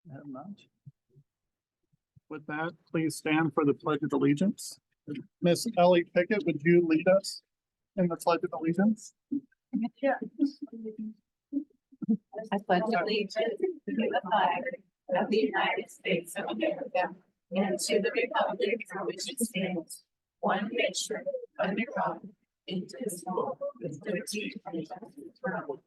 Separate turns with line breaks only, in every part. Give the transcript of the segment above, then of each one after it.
I have not. With that, please stand for the Pledge of Allegiance. Miss Ellie Pickett, would you lead us in the Pledge of Allegiance?
I pledge allegiance to the flag of the United States of America and to the republic for which it stands, one nation, under God, indivisible, with liberty and justice for all.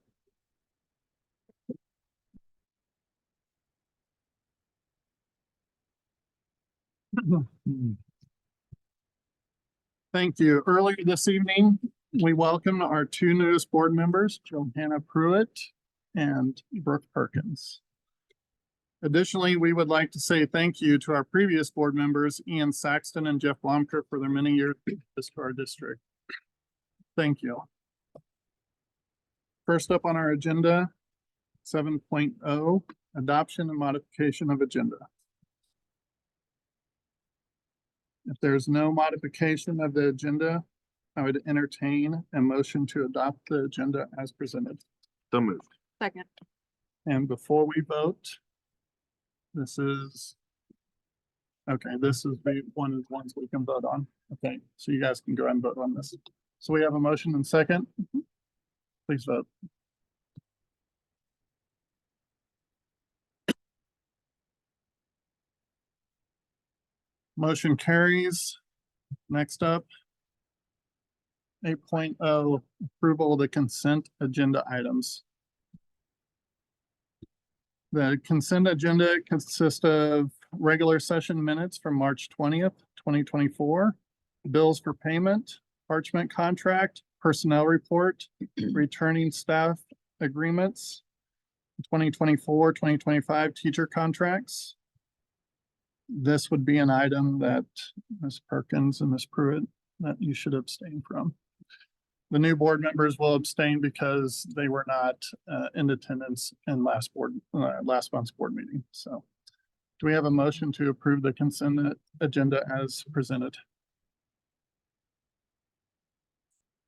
Thank you. Earlier this evening, we welcomed our two newest board members, Johanna Pruitt and Brooke Perkins. Additionally, we would like to say thank you to our previous board members, Ian Saxton and Jeff Blomker, for their many years of service to our district. Thank you. First up on our agenda, 7.0, adoption and modification of agenda. If there's no modification of the agenda, I would entertain a motion to adopt the agenda as presented.
So moved.
Second.
And before we vote, this is the one of the ones we can vote on. Okay, so you guys can go ahead and vote on this. So we have a motion and second. Please vote. Motion carries. Next up, 8.0, approval of the consent agenda items. The consent agenda consists of regular session minutes from March 20th, 2024, bills for payment, parchment contract, personnel report, returning staff agreements, 2024-2025 teacher contracts. This would be an item that Ms. Perkins and Ms. Pruitt that you should abstain from. The new board members will abstain because they were not in attendance in last month's board meeting. So do we have a motion to approve the consent agenda as presented?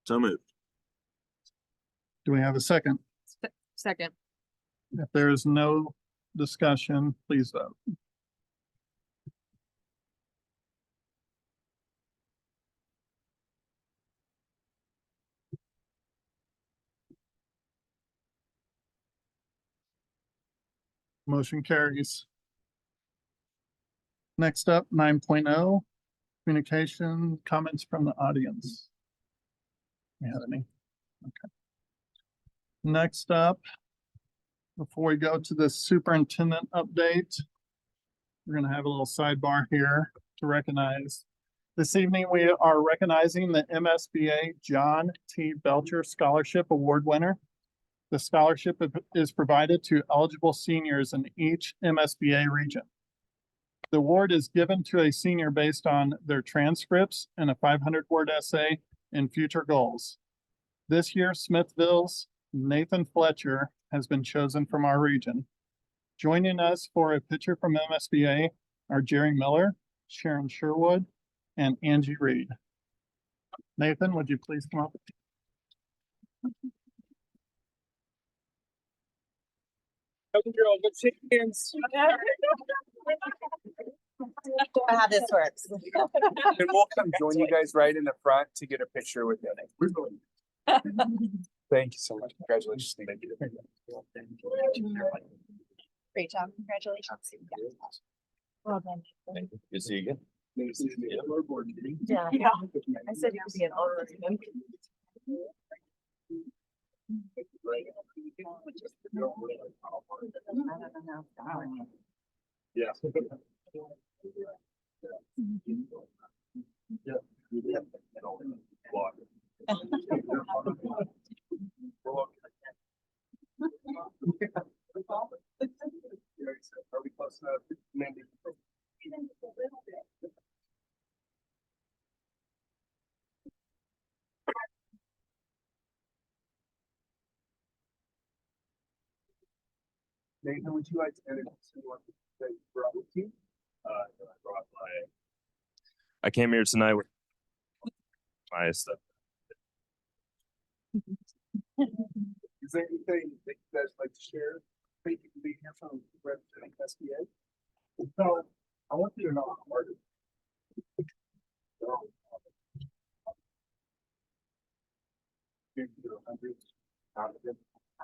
So moved.
Do we have a second?
Second.
If there is no discussion, please vote. Motion carries. Next up, 9.0, communication comments from the audience. Do you have any? Okay. Next up, before we go to the superintendent update, we're going to have a little sidebar here to recognize. This evening, we are recognizing the MSBA John T. Belcher Scholarship Award winner. The scholarship is provided to eligible seniors in each MSBA region. The award is given to a senior based on their transcripts and a 500-word essay and future goals. This year, Smithville's Nathan Fletcher has been chosen from our region. Joining us for a picture from MSBA are Jerry Miller, Sharon Sherwood, and Angie Reed. Nathan, would you please come up?
How this works.
And we'll come join you guys right in the front to get a picture with you. Thank you so much. Congratulations. Thank you.
Great job. Congratulations. Well done.
Thank you. Good to see you again.
Yeah. I said you would be an honor.
Yeah. Are we close enough? Maybe. Nathan, would you like to introduce anyone that you brought with you?
I came here tonight with my stuff.
Is there anything that you guys like to share? Thank you.
be here from representing SBA. So I want you to know how hard it is.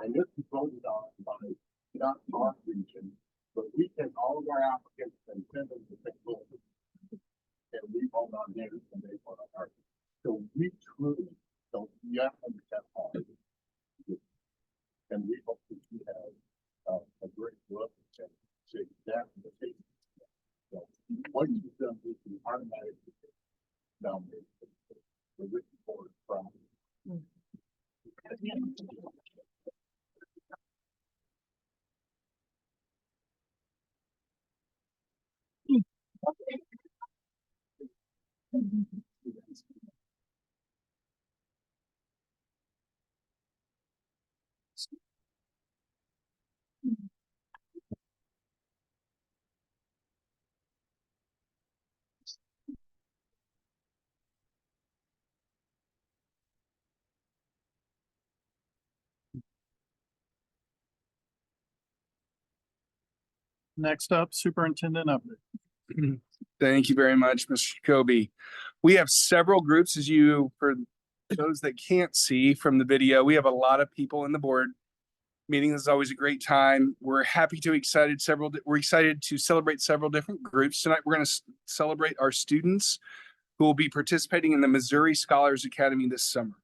And this is voted on by not our region, but we take all of our applicants and send them to take votes. And we vote on theirs and they vote on ours. So we truly don't, you have to understand how it is. And we hope that you have a great look and say that the thing. So what you've done is you automatically down there. The written board from. Next up, superintendent update.
Thank you very much, Mr. Jacoby. We have several groups, as you, for those that can't see from the video, we have a lot of people in the board meeting. This is always a great time. We're excited to celebrate several different groups. Tonight, we're going to celebrate our students who will be participating in the Missouri Scholars Academy this summer.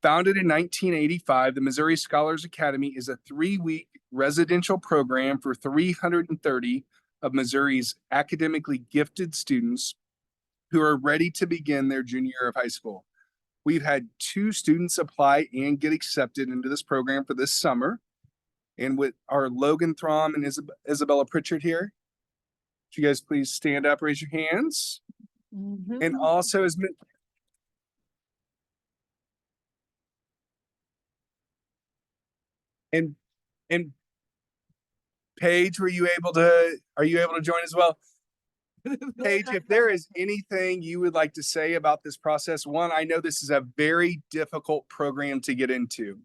Founded in 1985, the Missouri Scholars Academy is a 3-week residential program for 330 of Missouri's academically gifted students who are ready to begin their junior year of high school. We've had 2 students apply and get accepted into this program for this summer. And with our Logan Throm and Isabella Pritchard here, would you guys please stand up, raise your hands. And also as and Paige, are you able to join as well? Paige, if there is anything you would like to say about this process, one, I know this is a very difficult program to get into.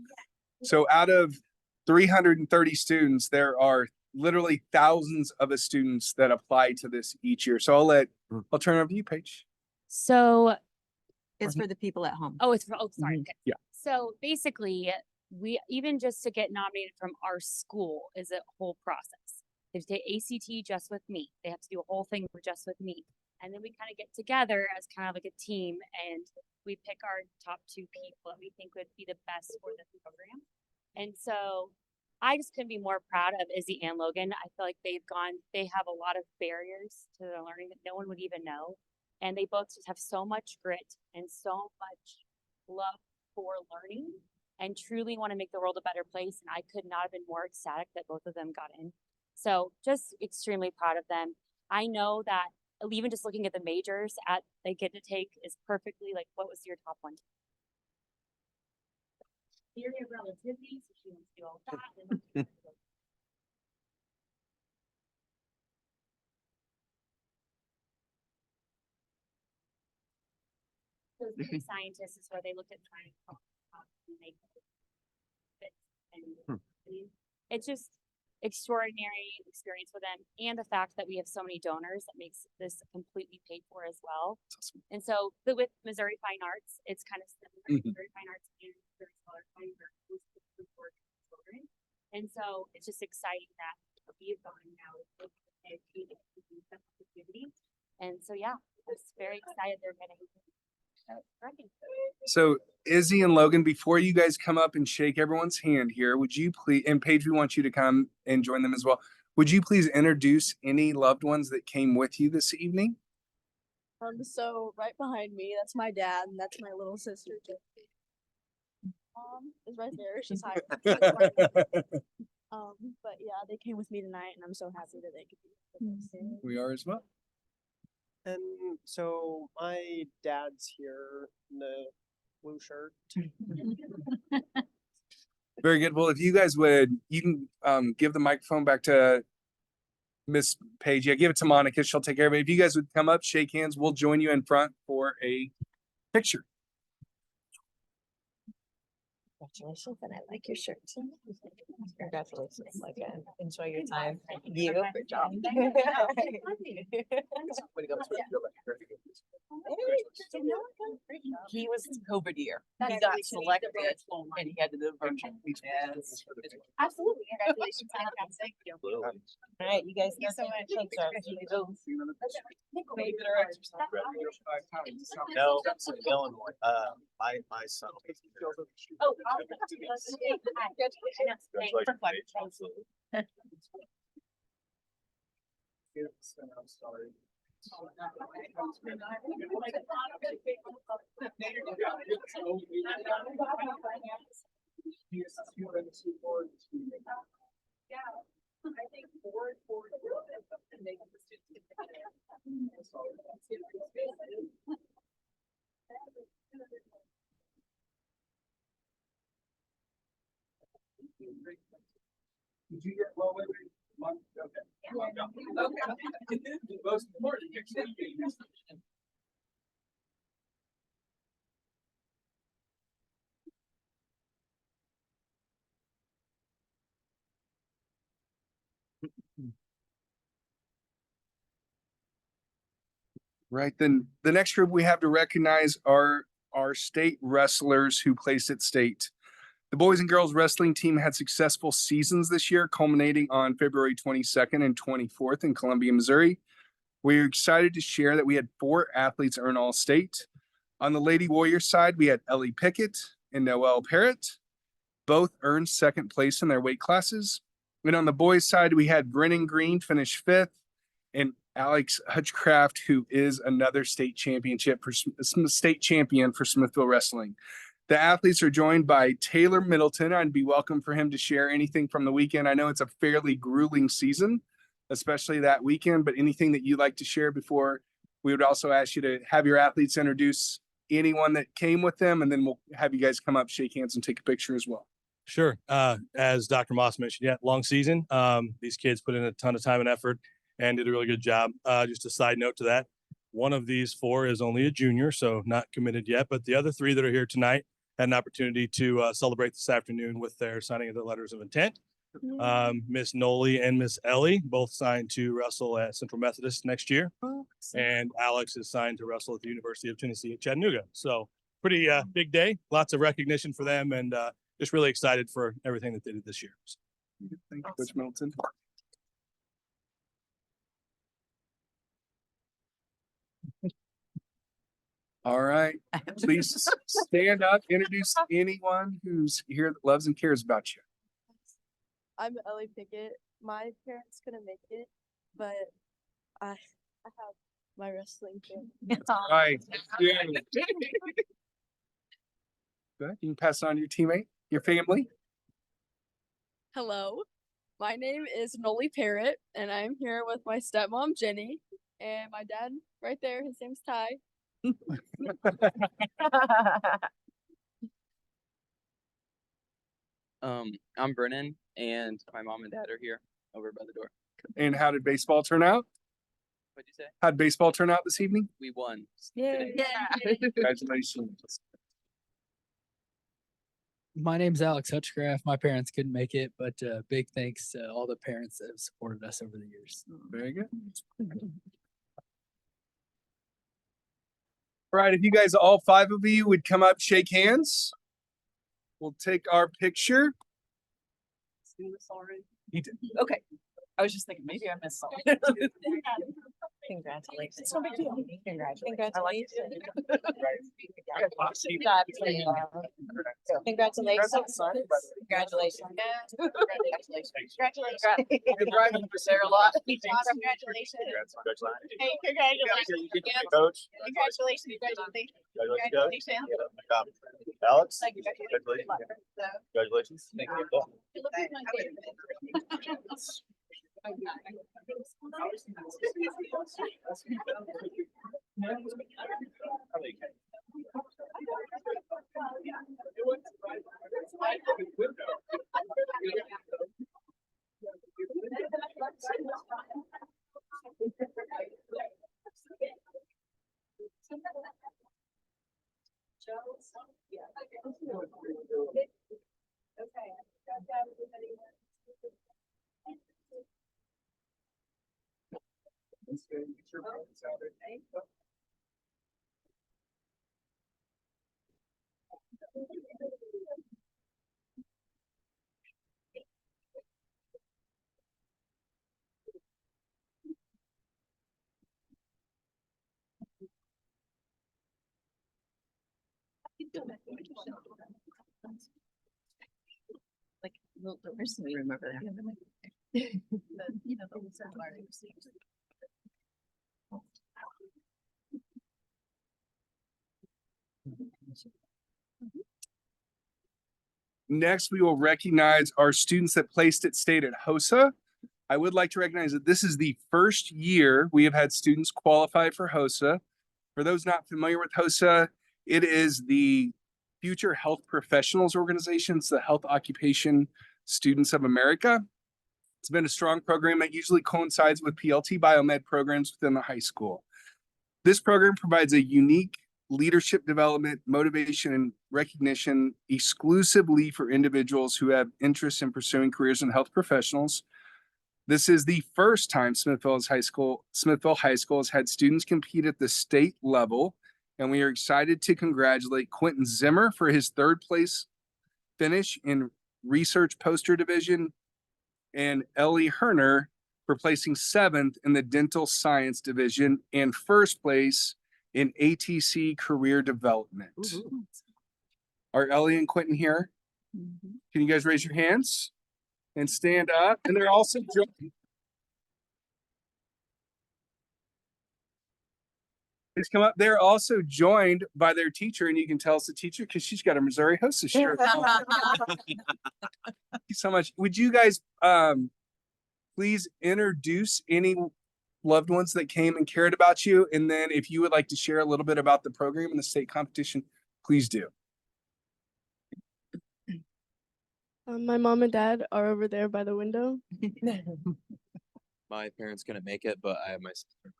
So out of 330 students, there are literally thousands of students that apply to this each year. So I'll turn it over to you, Paige.
So,
It's for the people at home.
oh, sorry. Okay.
Yeah.
So basically, we even just to get nominated from our school is a whole process. They have to take ACT just with me. They have to do a whole thing with just with me. And then we kind of get together as kind of like a team and we pick our top 2 people that we think would be the best for this program. And so I just couldn't be more proud of Izzy and Logan. I feel like they have a lot of barriers to their learning that no one would even know. And they both just have so much grit and so much love for learning and truly want to make the world a better place. And I could not have been more ecstatic that both of them got in. So just extremely proud of them. I know that even just looking at the majors they get to take is perfectly like, what was your top one? Theory of relativity, so she wants to do all that. Those three scientists is where they looked at trying to make fit and it's just extraordinary experience for them, and the fact that we have so many donors that makes this completely paid for as well.
Awesome.
And so with Missouri Fine Arts, it's kind of similar. Missouri Fine Arts and Missouri Scholar Fine Arts for children. And so it's just exciting that we've gone now with activity. And so yeah, I'm just very excited they're getting
So Izzy and Logan, before you guys come up and shake everyone's hand here, would you please, and Paige, we want you to come and join them as well. Would you please introduce any loved ones that came with you this evening?
So right behind me, that's my dad, and that's my little sister. Mom is right there. She's hiding. But yeah, they came with me tonight, and I'm so happy that they could be with us.
We are as well.
And so my dad's here in the blue shirt.
Very good. Well, if you guys would, you can give the microphone back to Miss Paige. Yeah, give it to Monica. She'll take care of it. If you guys would come up, shake hands, we'll join you in front for a picture.
Congratulations, and I like your shirt too. Congratulations, like, enjoy your time. You, good job. He was COVID year. He got selected and he had to do the virtual. Yes.
Absolutely. Congratulations. Thank you.
All right, you guys.
Thank you so much.
Thanks, sir.
No, Illinois. My son.
Oh,
I'm sorry.
I think forward.
Did you get well with it? Okay. Most important.
Right, then the next group we have to recognize are our state wrestlers who placed at state. The boys and girls wrestling team had successful seasons this year, culminating on February 22nd and 24th in Columbia, Missouri. We're excited to share that we had 4 athletes earn all state. On the Lady Warrior side, we had Ellie Pickett and Noelle Parrott. Both earned second place in their weight classes. And on the boys side, we had Brennan Green finish 5th and Alex Hutchcraft, who is another state champion for Smithville Wrestling. The athletes are joined by Taylor Middleton. I'd be welcome for him to share anything from the weekend. I know it's a fairly grueling season, especially that weekend, but anything that you'd like to share before we would also ask you to have your athletes introduce anyone that came with them, and then we'll have you guys come up, shake hands, and take a picture as well.
Sure. As Dr. Moss mentioned, yeah, long season. These kids put in a ton of time and effort and did a really good job. Just a side note to that, one of these 4 is only a junior, so not committed yet, but the other 3 that are here tonight had an opportunity to celebrate this afternoon with their signing of the letters of intent. Miss Noli and Miss Ellie both signed to wrestle at Central Methodist next year. And Alex is signed to wrestle at the University of Tennessee at Chattanooga. So pretty big day, lots of recognition for them, and just really excited for everything that they did this year.
Thank you, Coach Middleton. All right, please stand up, introduce anyone who's here that loves and cares about you.
I'm Ellie Pickett. My parents couldn't make it, but I have my wrestling family.
Right. Yeah. Good. You can pass it on to your teammate, your family.
Hello, my name is Noli Parrott, and I'm here with my stepmom Jenny and my dad right there. His name's Ty.
I'm Brennan, and my mom and dad are here over by the door.
And how did baseball turn out?
What'd you say?
How'd baseball turn out this evening?
We won.
Yay.
Today.
Congratulations.
My name's Alex Hutchcraft. My parents couldn't make it, but big thanks to all the parents that have supported us over the years.
Very good. All right, if you guys, all 5 of you would come up, shake hands. We'll take our picture.
Seen this already?
He did.
Okay. I was just thinking maybe I missed something.
Congratulations.
It's no big deal.
Congratulations.
I like it.
Congratulations. Congratulations.
You're driving for Sarah a lot.
Congratulations. Hey, congratulations.
Coach.
Congratulations.
Congratulations. Alex. Congratulations. Congratulations. Thank you.
Like, the person we remember that. You know, the
Next, we will recognize our students that placed at state at HOSA. I would like to recognize that this is the first year we have had students qualify for HOSA. For those not familiar with HOSA, it is the Future Health Professionals Organization. It's the Health Occupation Students of America. It's been a strong program that usually coincides with PLT biomed programs within the high school. This program provides a unique leadership development, motivation, and recognition exclusively for individuals who have interest in pursuing careers in health professionals. This is the first time Smithville High School has had students compete at the state level, and we are excited to congratulate Quentin Zimmer for his third place finish in research poster division, and Ellie Herner for placing 7th in the dental science division and first place in ATC career development. Are Ellie and Quentin here? Can you guys raise your hands and stand up? And they're also please come up. They're also joined by their teacher, and you can tell it's the teacher because she's got a Missouri Hostess shirt. Thank you so much. Would you guys please introduce any loved ones that came and cared about you? And then if you would like to share a little bit about the program and the state competition, please do.
My mom and dad are over there by the window.
My parents couldn't make it, but I have my sister.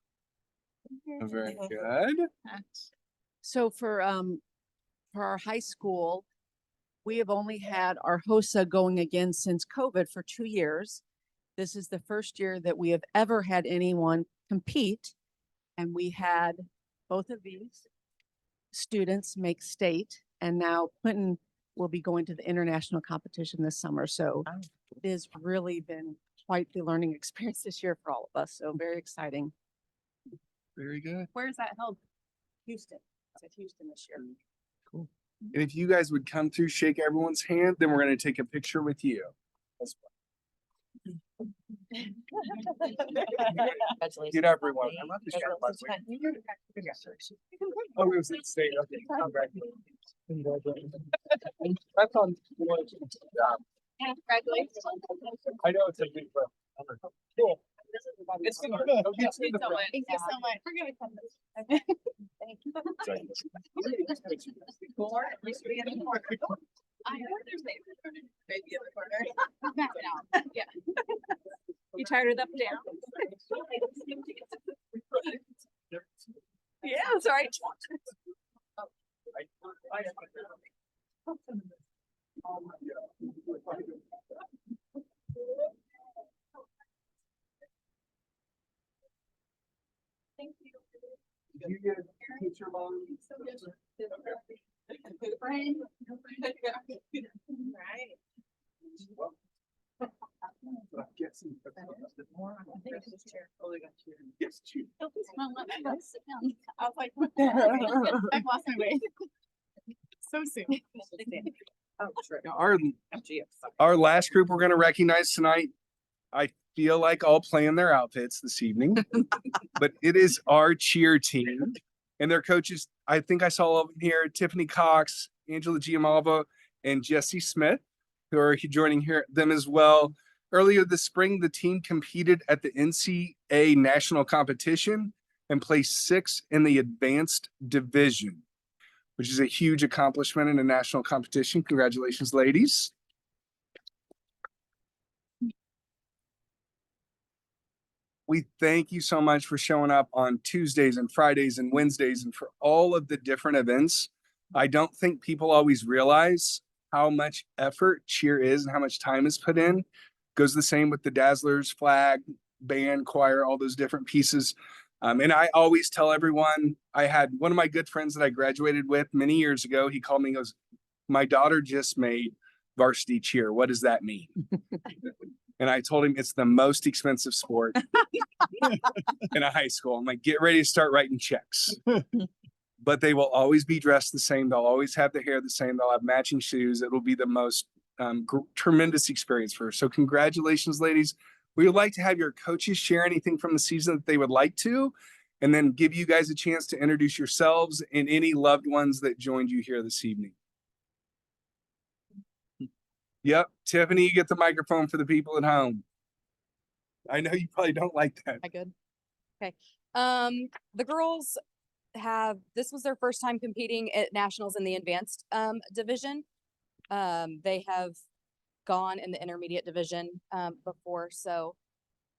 Very good.
So for our high school, we have only had our HOSA going again since COVID for 2 years. This is the first year that we have ever had anyone compete. And we had both of these students make state, and now Quentin will be going to the international competition this summer. So it has really been quite the learning experience this year for all of us. So very exciting.
Very good.
Where is that held? Houston. It's at Houston this year.
Cool. And if you guys would come through, shake everyone's hand, then we're going to take a picture with you.
Congratulations.
Get everyone. I'm not just trying Oh, we was at state. Okay. Congratulations. That's on.
Congratulations.
I know it's a big one. Cool.
It's been good. Thank you so much. Thank you so much. We're gonna come. Okay. Thank you. More, at least we get more. I heard there's maybe in the corner. Back down. Yeah. You tired of up down? Yeah, that's right. Thank you.
Did you get a picture, Mom?
Right.
Yes, two.
I was like, I've lost my way. So soon.
Our last group we're going to recognize tonight, I feel like all playing their outfits this evening, but it is our cheer team and their coaches. I think I saw all of them here: Tiffany Cox, Angela Giamalvo, and Jesse Smith, who are joining them as well. Earlier this spring, the team competed at the NCAA national competition and placed 6th in the advanced division, which is a huge accomplishment in a national competition. Congratulations, ladies. We thank you so much for showing up on Tuesdays and Fridays and Wednesdays and for all of the different events I don't think people always realize how much effort cheer is and how much time is put in. Goes the same with the Dazzlers, flag, band, choir, all those different pieces. And I always tell everyone, I had one of my good friends that I graduated with many years ago. He called me and goes, my daughter just made varsity cheer. What does that mean? And I told him it's the most expensive sport in a high school. I'm like, get ready to start writing checks. But they will always be dressed the same. They'll always have the hair the same. They'll have matching shoes. It will be the most tremendous experience for her. So congratulations, ladies. We would like to have your coaches share anything from the season that they would like to, and then give you guys a chance to introduce yourselves and any loved ones that joined you here this evening. Yep, Tiffany, you get the microphone for the people at home. I know you probably don't like that.
I good? Okay. The girls this was their first time competing at nationals in the advanced division. They have gone in the intermediate division before, so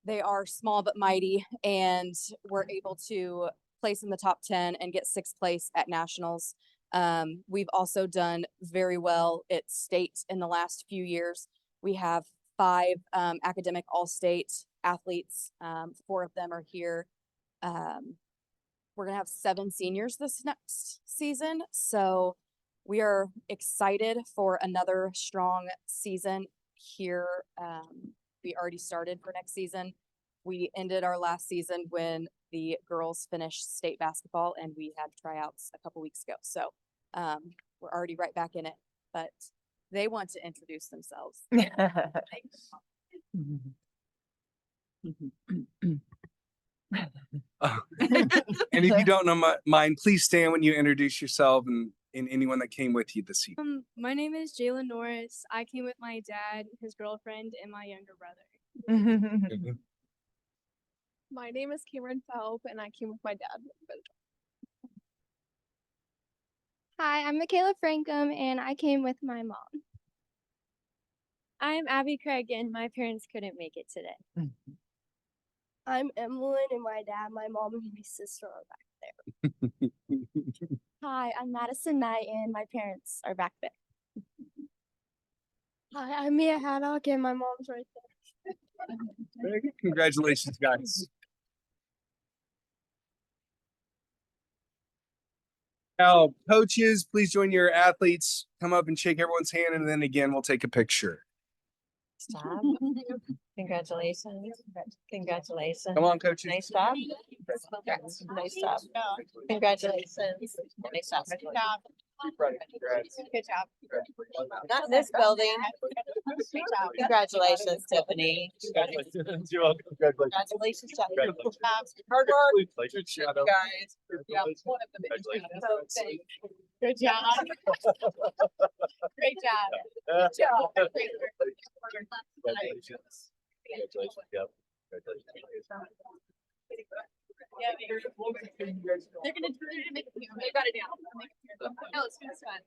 they are small but mighty, and were able to place in the top 10 and get 6th place at nationals. We've also done very well at state in the last few years. We have 5 academic all-state athletes. 4 of them are here. We're gonna have 7 seniors this next season, so we are excited for another strong season here. We already started for next season. We ended our last season when the girls finished state basketball, and we had tryouts a couple weeks ago. So we're already right back in it, but they want to introduce themselves.
And if you don't know mine, please stand when you introduce yourself and anyone that came with you this evening.
My name is Jalen Norris. I came with my dad, his girlfriend, and my younger brother. My name is Cameron Phelps, and I came with my dad. Hi, I'm Michaela Frankum, and I came with my mom. I'm Abby Craig, and my parents couldn't make it today. I'm Emmeline, and my dad, my mom, and my sister are back there. Hi, I'm Madison Knight, and my parents are back there. Hi, I'm Mia Haddock, and my mom's right there.
Very good. Congratulations, guys. Now, coaches, please join your athletes. Come up and shake everyone's hand, and then again, we'll take a picture.
Stop. Congratulations. Congratulations.
Come on, coaches.
Nice job. Nice job. Congratulations. Nice job. Good job. Good job. Not in this building. Congratulations, Tiffany.
Congratulations. You're welcome. Congratulations.
Congratulations, Tiffany.
Congratulations.
Hard work.
Congratulations.
You guys. Yeah, one of the biggest. Good job. Great job. Good job. Great work.
Congratulations. Congratulations. Yep. Congratulations.
Yeah, they're gonna make it. They got it down. No, it's fun.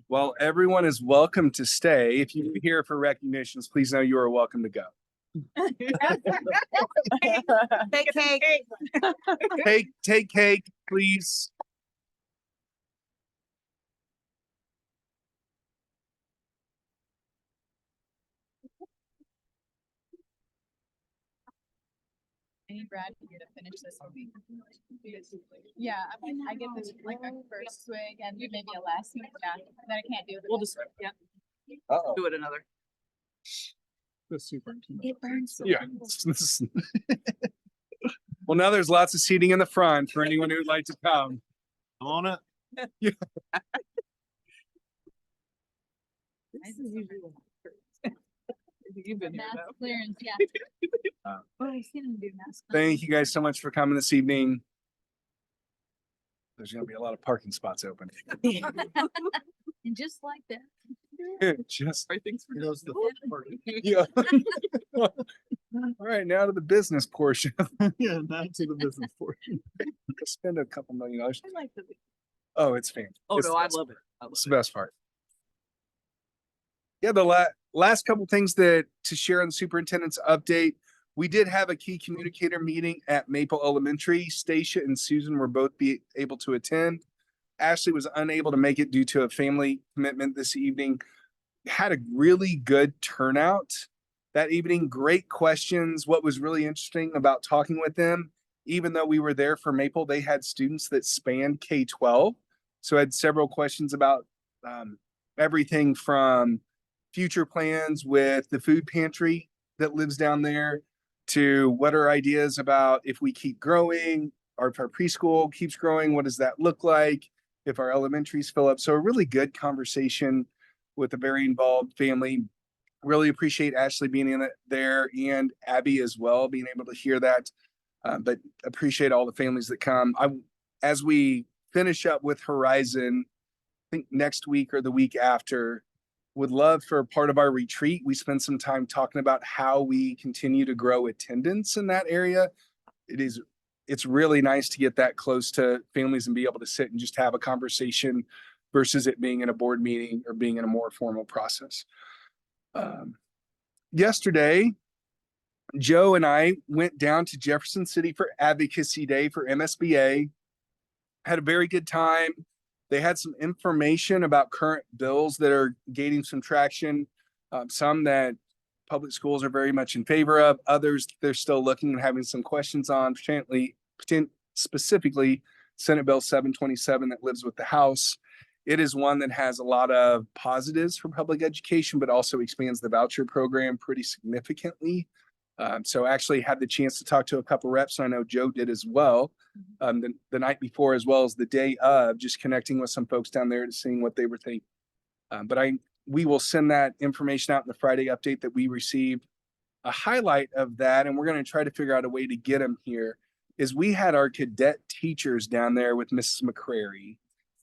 Well, everyone is welcome to stay. If you're here for recognitions, please know you are welcome to go.
Take cake.
Take cake, please.
I need Brad here to finish this for me. Yeah, I get this like a first swig and maybe a last swig. Yeah, then I can't do it. We'll just yeah.
Uh-oh.
it another.
The superintendent.
It burns.
Yeah. Well, now there's lots of seating in the front for anyone who would like to come.
Come on up.
Mask clearance, yeah.
Uh,
Oh, I seen him do mask.
Thank you guys so much for coming this evening. There's gonna be a lot of parking spots open.
And just like that.
Just,
Goes the party.
yeah. All right, now to the business portion.
Yeah, now to the business portion.
Spend a couple $1,000,000.
I like the.
Oh, it's fantastic.
Oh,
It's
no,
the
I
best
love
part.
it.
It's the best part. Yeah, the last couple things that to share on the superintendent's update. We did have a key communicator meeting at Maple Elementary. Stacia and Susan were both able to attend. Ashley was unable to make it due to a family commitment this evening. Had a really good turnout that evening. Great questions. What was really interesting about talking with them, even though we were there for Maple, they had students that spanned K-12. So I had several questions about everything from future plans with the food pantry that lives down there to what are ideas about if we keep growing or if our preschool keeps growing, what does that look like? If our elementaries fill up. So a really good conversation with a very involved family. Really appreciate Ashley being in it there and Abby as well, being able to hear that. But appreciate all the families that come. As we finish up with Horizon, I think next week or the week after, would love for part of our retreat, we spend some time talking about how we continue to grow attendance in that area. It's really nice to get that close to families and be able to sit and just have a conversation versus it being in a board meeting or being in a more formal process. Yesterday, Joe and I went down to Jefferson City for Advocacy Day for MSBA. Had a very good time. They had some information about current bills that are gaining some traction. Some that public schools are very much in favor of. Others they're still looking and having some questions on, specifically Senate Bill 727 that lives with the House. It is one that has a lot of positives for public education, but also expands the voucher program pretty significantly. So actually had the chance to talk to a couple reps. And I know Joe did as well. The night before, as well as the day of, just connecting with some folks down there to seeing what they were thinking. We will send that information out in the Friday update that we received. A highlight of that, and we're going to try to figure out a way to get them here, is we had our cadet teachers down there with Mrs. McCrary,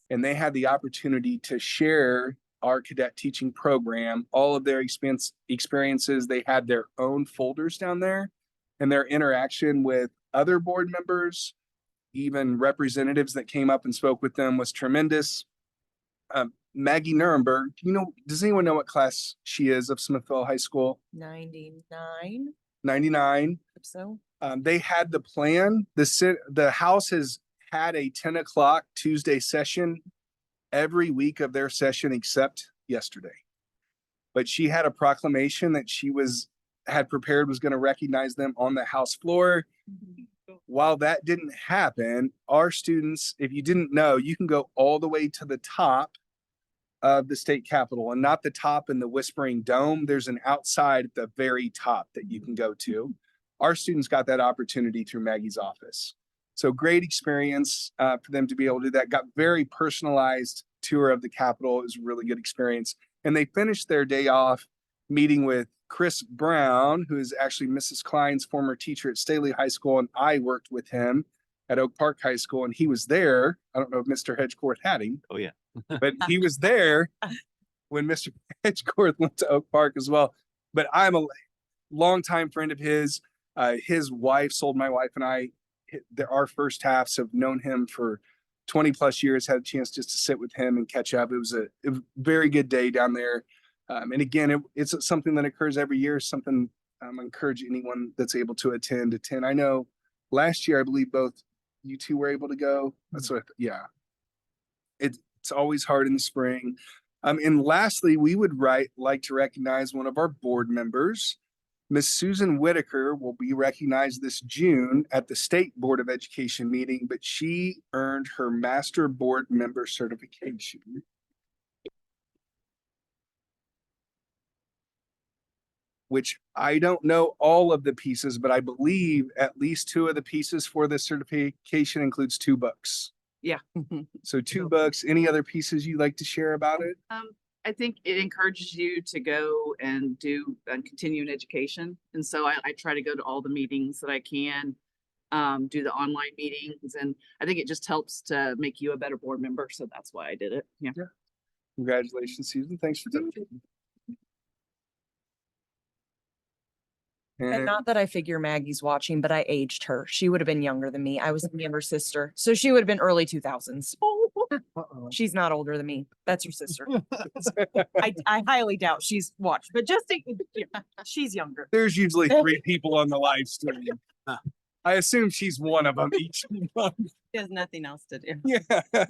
and they had the opportunity to share our cadet teaching program, all of their experiences. They had their own folders down there, and their interaction with other board members, even representatives that came up and spoke with them, was tremendous. Maggie Nuremberg, does anyone know what class she is of Smithville High School?
99.
99.
So
They had the plan. The House has had a 10 o'clock Tuesday session every week of their session except yesterday. But she had a proclamation that she had prepared, was going to recognize them on the House floor. While that didn't happen, our students, if you didn't know, you can go all the way to the top of the state capitol, and not the top in the Whispering Dome. There's an outside at the very top that you can go to. Our students got that opportunity through Maggie's office. So great experience for them to be able to do that. Got very personalized tour of the Capitol. It was a really good experience. And they finished their day off meeting with Chris Brown, who is actually Mrs. Klein's former teacher at Staley High School. And I worked with him at Oak Park High School, and he was there. I don't know if Mr. Hedgecourt had him.
Oh, yeah.
But he was there when Mr. Hedgecourt went to Oak Park as well. But I'm a longtime friend of his. His wife sold my wife and I. Our first halves have known him for 20 plus years, had a chance just to sit with him and catch up. It was a very good day down there. And again, it's something that occurs every year, something I encourage anyone that's able to attend. I know last year, I believe both you two were able to go. That's what, yeah. It's always hard in the spring. And lastly, we would like to recognize one of our board members. Miss Susan Whitaker will be recognized this June at the State Board of Education meeting, but she earned her Master Board Member certification. Which I don't know all of the pieces, but I believe at least two of the pieces for this certification includes 2 books.
Yeah.
So 2 books. Any other pieces you'd like to share about it?
I think it encourages you to go and do and continue in education. And so I try to go to all the meetings that I can, do the online meetings. And I think it just helps to make you a better board member. So that's why I did it. Yeah.
Congratulations, Susan. Thanks for doing it.
And not that I figure Maggie's watching, but I aged her. She would have been younger than me. I was a younger sister. So she would have been early 2000s. She's not older than me. That's your sister. I highly doubt she's watched, but just think, she's younger.
There's usually 3 people on the live stream. I assume she's one of them each month.
She has nothing else to do.
Yeah.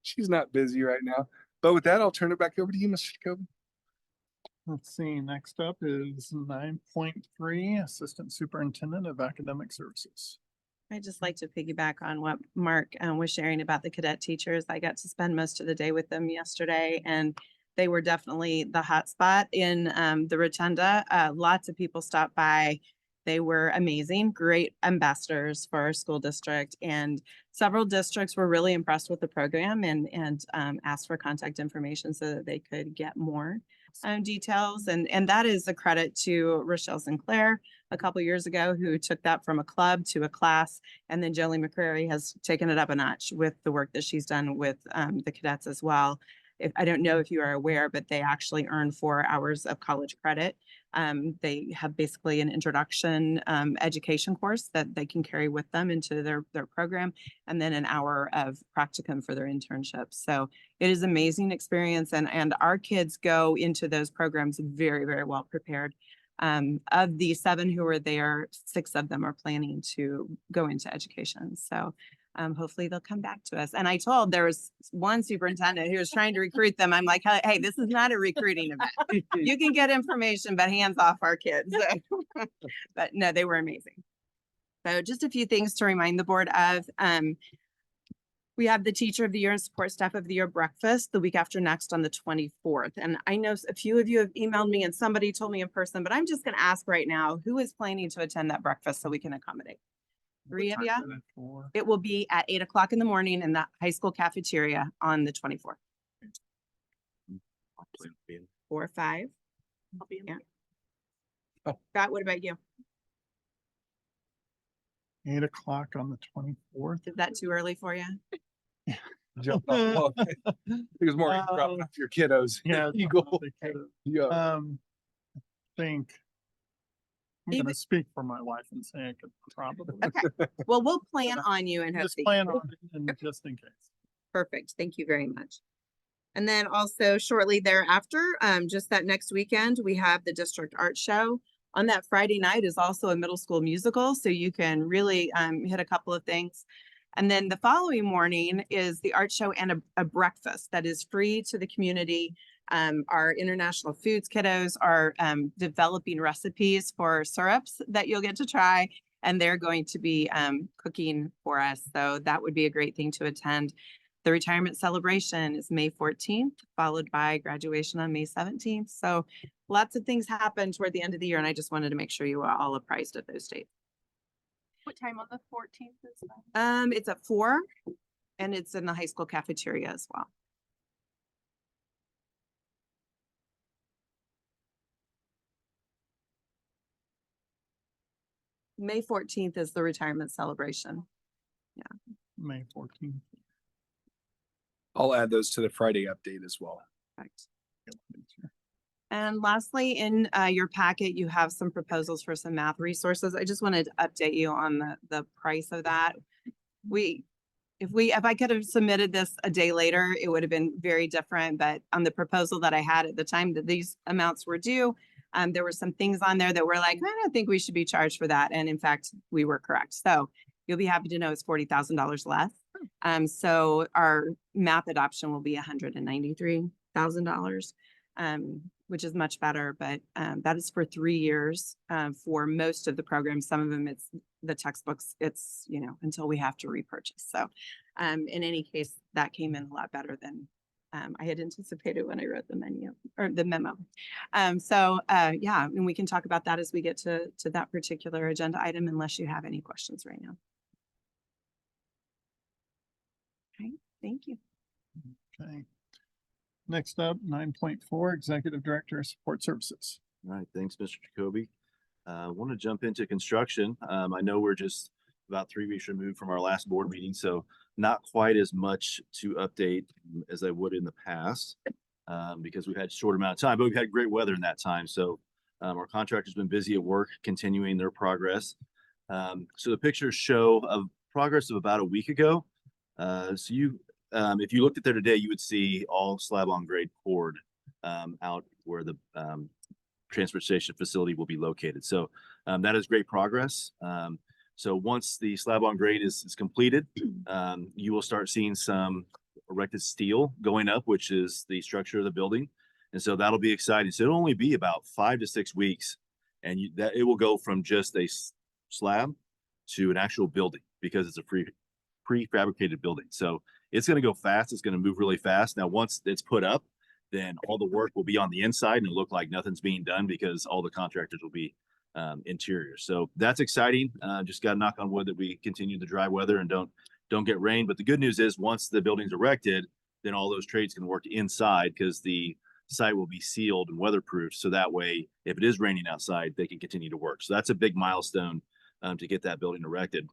She's not busy right now. But with that, I'll turn it back over to you, Mr. Jacoby.
Let's see, next up is 9.3, Assistant Superintendent of Academic Services.
I'd just like to piggyback on what Mark was sharing about the cadet teachers. I got to spend most of the day with them yesterday, and they were definitely the hot spot in the rotunda. Lots of people stopped by. They were amazing, great ambassadors for our school district, and several districts were really impressed with the program and asked for contact information so that they could get more details. And that is a credit to Rochelle Sinclair a couple years ago, who took that from a club to a class. And then Jolie McCrary has taken it up a notch with the work that she's done with the cadets as well. I don't know if you are aware, but they actually earn 4 hours of college credit. They have basically an introduction education course that they can carry with them into their program, and then an hour of practicum for their internship. So it is an amazing experience, and our kids go into those programs very, very well prepared. Of the 7 who were there, 6 of them are planning to go into education. So hopefully they'll come back to us. And I told, there was one superintendent who was trying to recruit them. I'm like, hey, this is not a recruiting event. You can get information, but hands off our kids. But no, they were amazing. So just a few things to remind the board of. We have the Teacher of the Year and Support Staff of the Year breakfast the week after next on the 24th. And I know a few of you have emailed me and somebody told me in person, but I'm just going to ask right now, who is planning to attend that breakfast so we can accommodate? 3 of you? It will be at 8 o'clock in the morning in the high school cafeteria on the 24th. 4 or 5. I'll be in. Yeah.
Oh.
Scott, what about you?
8 o'clock on the 24th.
Is that too early for you?
Jump off. It was more dropping off your kiddos.
Yeah,
You go.
yeah. I think I'm going to speak for my wife and say I could probably.
Okay. Well, we'll plan on you and
Just
hopefully.
plan on it just in case.
Perfect. Thank you very much. And then also shortly thereafter, just that next weekend, we have the district art show. On that Friday night is also a middle school musical, so you can really hit a couple of things. And then the following morning is the art show and a breakfast that is free to the community. Our international foods kiddos are developing recipes for syrups that you'll get to try, and they're going to be cooking for us. So that would be a great thing to attend. The retirement celebration is May 14th, followed by graduation on May 17th. So lots of things happen toward the end of the year, and I just wanted to make sure you were all apprised of those dates.
What time on the 14th is that?
It's at 4, and it's in the high school cafeteria as well. May 14th is the retirement celebration. Yeah.
May 14th.
I'll add those to the Friday update as well.
Perfect. And lastly, in your packet, you have some proposals for some math resources. I just wanted to update you on the price of that. If I could have submitted this a day later, it would have been very different. But on the proposal that I had at the time that these amounts were due, there were some things on there that were like, I don't think we should be charged for that. And in fact, we were correct. So you'll be happy to know it's $40,000 less. So our math adoption will be $193,000, which is much better, but that is for 3 years for most of the programs. Some of them, it's the textbooks, it's, until we have to repurchase. So in any case, that came in a lot better than I had anticipated when I wrote the memo. Yeah, and we can talk about that as we get to that particular agenda item, unless you have any questions right now. Thank you.
Okay. Next up, 9.4, Executive Director of Support Services.
All right, thanks, Mr. Jacoby. I want to jump into construction. I know we're just about 3 weeks removed from our last board meeting, so not quite as much to update as I would in the past because we've had a short amount of time, but we've had great weather in that time. So our contractor's been busy at work, continuing their progress. So the pictures show of progress of about a week ago. If you looked at there today, you would see all slab on grade poured out where the transportation facility will be located. So that is great progress. So once the slab on grade is completed, you will start seeing some erected steel going up, which is the structure of the building. And so that'll be exciting. So it'll only be about 5 to 6 weeks, and that it will go from just a slab to an actual building because it's a prefabricated building. So it's going to go fast. It's going to move really fast. Now, once it's put up, then all the work will be on the inside and it'll look like nothing's being done because all the contractors will be interior. So that's exciting. Just got to knock on wood that we continue the dry weather and don't get rain. But the good news is once the building's erected, then all those trades can work inside because the site will be sealed and weatherproofed. So that way, if it is raining outside, they can continue to work. So that's a big milestone to get that building erected.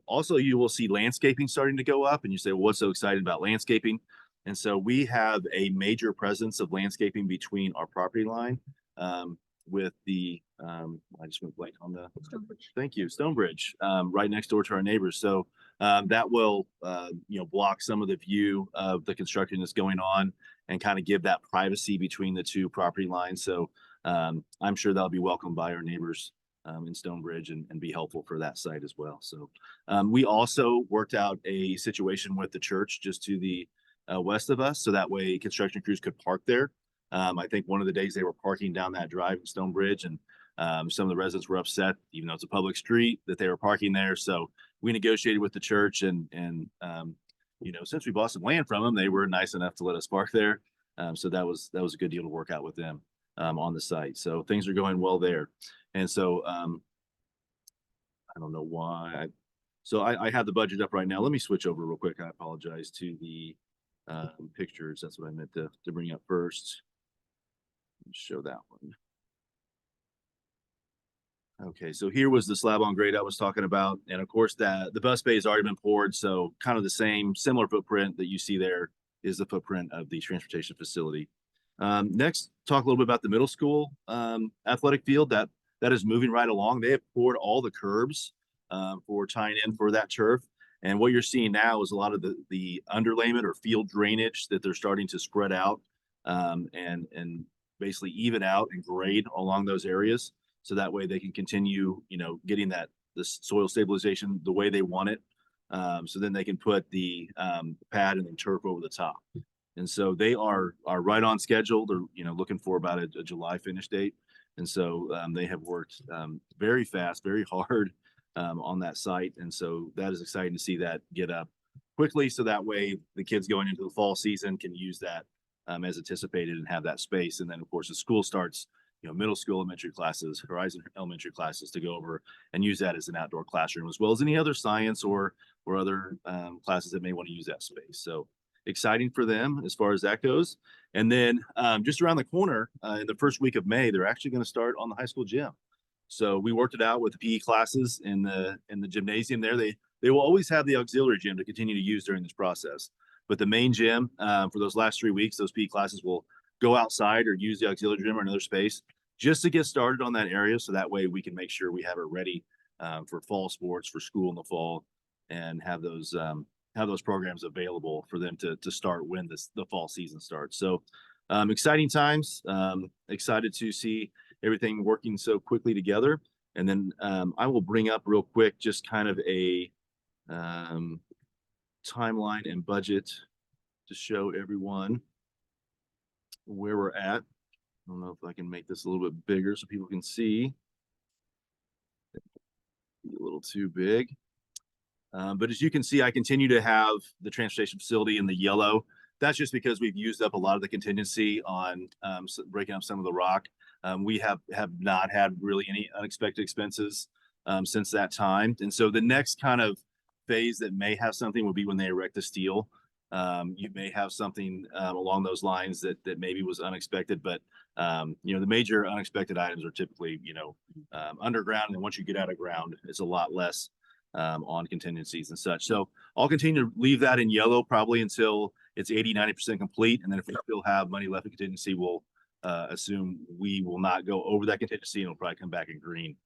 Also, you will see landscaping starting to go up and you say, well, what's so exciting about landscaping? And so we have a major presence of landscaping between our property line with the, I just went blank on the, Stonebridge. Thank you, Stonebridge, right next door to our neighbors. So that will, block some of the view of the construction that's going on and kind of give that privacy between the two property lines. So I'm sure that'll be welcomed by our neighbors in Stonebridge and be helpful for that site as well. So we also worked out a situation with the church just to the west of us. So that way construction crews could park there. I think one of the days they were parking down that drive in Stonebridge and some of the residents were upset, even though it's a public street, that they were parking there. So we negotiated with the church and since we bought some land from them, they were nice enough to let us park there. So that was a good deal to work out with them on the site. So things are going well there. And so I don't know why. I have the budget up right now. Let me switch over real quick. I apologize to the pictures. That's what I meant to bring up first. Show that one. Okay, so here was the slab on grade I was talking about. And of course the bus bay has already been poured. So kind of the similar footprint that you see there is the footprint of the transportation facility. Next, talk a little bit about the middle school athletic field that is moving right along. They have poured all the curbs for tying in for that turf. And what you're seeing now is a lot of the underlayment or field drainage that they're starting to spread out and basically even out and grade along those areas. So that way they can continue, getting the soil stabilization the way they want it. So then they can put the pad and then turf over the top. And so they are right on schedule. They're, looking for about a July finish date. And so they have worked very fast, very hard on that site. And so that is exciting to see that get up quickly. So that way the kids going into the fall season can use that as anticipated and have that space. And then of course the school starts, middle school, elementary classes, Horizon elementary classes to go over and use that as an outdoor classroom, as well as any other science or other classes that may want to use that space. So exciting for them as far as that goes. And then just around the corner in the first week of May, they're actually going to start on the high school gym. So we worked it out with the PE classes in the gymnasium there. They will always have the auxiliary gym to continue to use during this process. But the main gym for those last 3 weeks, those PE classes will go outside or use the auxiliary gym or another space just to get started on that area. So that way we can make sure we have it ready for fall sports, for school in the fall, and have those programs available for them to start when the fall season starts. So exciting times, excited to see everything working so quickly together. And then I will bring up real quick just kind of a timeline and budget to show everyone where we're at. I don't know if I can make this a little bit bigger so people can see. A little too big. But as you can see, I continue to have the transportation facility in the yellow. That's just because we've used up a lot of the contingency on breaking up some of the rock. We have not had really any unexpected expenses since that time. And so the next kind of phase that may have something will be when they erect the steel. You may have something along those lines that maybe was unexpected, but you know, the major unexpected items are typically, you know, underground, and once you get out of ground, it's a lot less on contingencies and such. So I'll continue to leave that in yellow probably until it's 80-90% complete, and then if we still have money left in contingency, we'll assume we will not go over that contingency and it'll probably come back in green.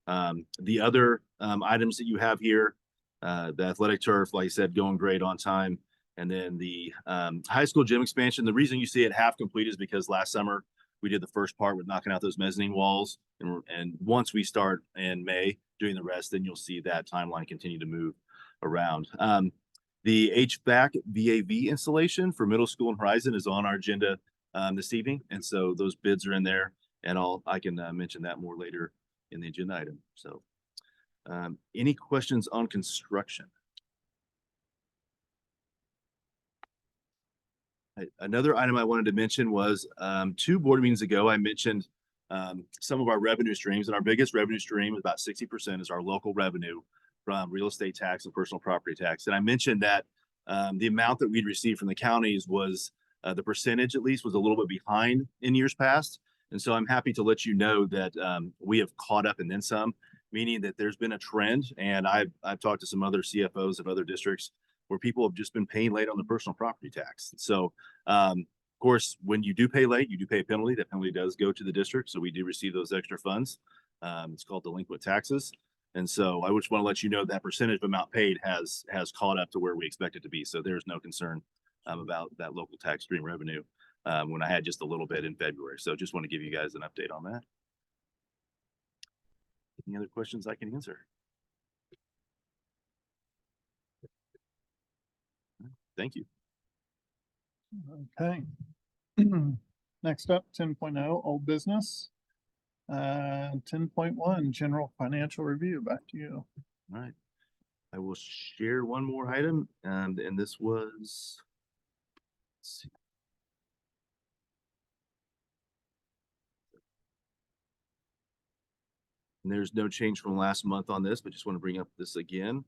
The other items that you have here, the athletic turf, like I said, going great on time. And then the high school gym expansion, the reason you see it half complete is because last summer we did the first part with knocking out those mezzanine walls. And once we start in May doing the rest, then you'll see that timeline continue to move around. The HVAC VAV installation for middle school and Horizon is on our agenda this evening. And so those bids are in there, and I can mention that more later in the agenda item. So any questions on construction? Another item I wanted to mention was 2 board meetings ago, I mentioned some of our revenue streams, and our biggest revenue stream, about 60%, is our local revenue from real estate tax and personal property tax. And I mentioned that the amount that we'd received from the counties was the percentage, at least, was a little bit behind in years past. And so I'm happy to let you know that we have caught up and then some, meaning that there's been a trend. And I've talked to some other CFOs of other districts where people have just been paying late on the personal property tax. So, of course, when you do pay late, you do pay a penalty. That penalty does go to the district. So we do receive those extra funds. It's called delinquent taxes. And so I just want to let you know that percentage of amount paid has caught up to where we expect it to be. So there's no concern about that local tax stream revenue when I had just a little bit in February. So just want to give you guys an update on that. Any other questions I can answer? Thank you.
Okay. Next up, 10.0, old business. 10.1, general financial review. Back to you.
All right. I will share one more item, and this was, let's see. And there's no change from last month on this, but just want to bring up this again.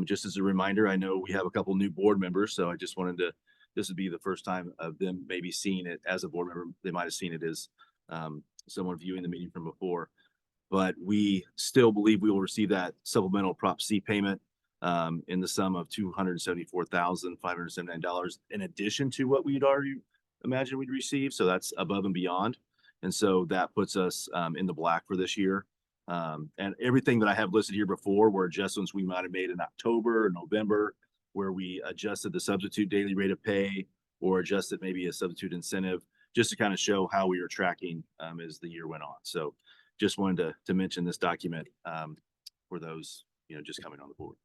Just as a reminder, I know we have a couple new board members, so I just wanted to, this would be the first time of them maybe seeing it as a board member. They might have seen it as someone viewing the meeting from before, but we still believe we will receive that supplemental Prop C payment in the sum of $274,579 in addition to what we'd already imagined we'd receive. So that's above and beyond. And so that puts us in the black for this year. And everything that I have listed here before were adjustments we might have made in October or November, where we adjusted the substitute daily rate of pay or adjusted maybe a substitute incentive, just to kind of show how we were tracking as the year went on. So just wanted to mention this document for those, you know, just coming on the board.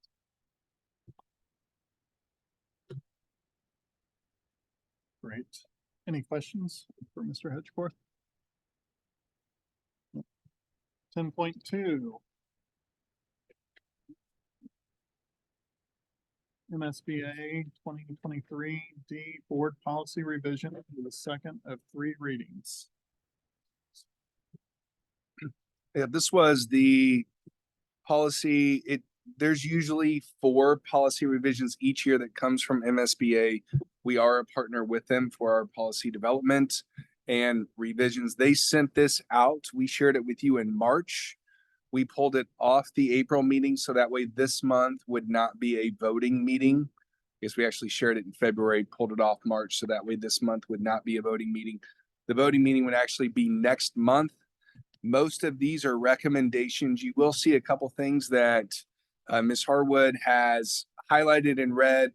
Great. Any questions for Mr. Hedgeforth? 10.2. MSBA 2023 D board policy revision, the second of 3 readings.
Yeah, this was the policy. There's usually 4 policy revisions each year that comes from MSBA. We are a partner with them for our policy development and revisions. They sent this out. We shared it with you in March. We pulled it off the April meeting, so that way this month would not be a voting meeting. Because we actually shared it in February, pulled it off March, so that way this month would not be a voting meeting. The voting meeting would actually be next month. Most of these are recommendations. You will see a couple things that Ms. Harwood has highlighted in red.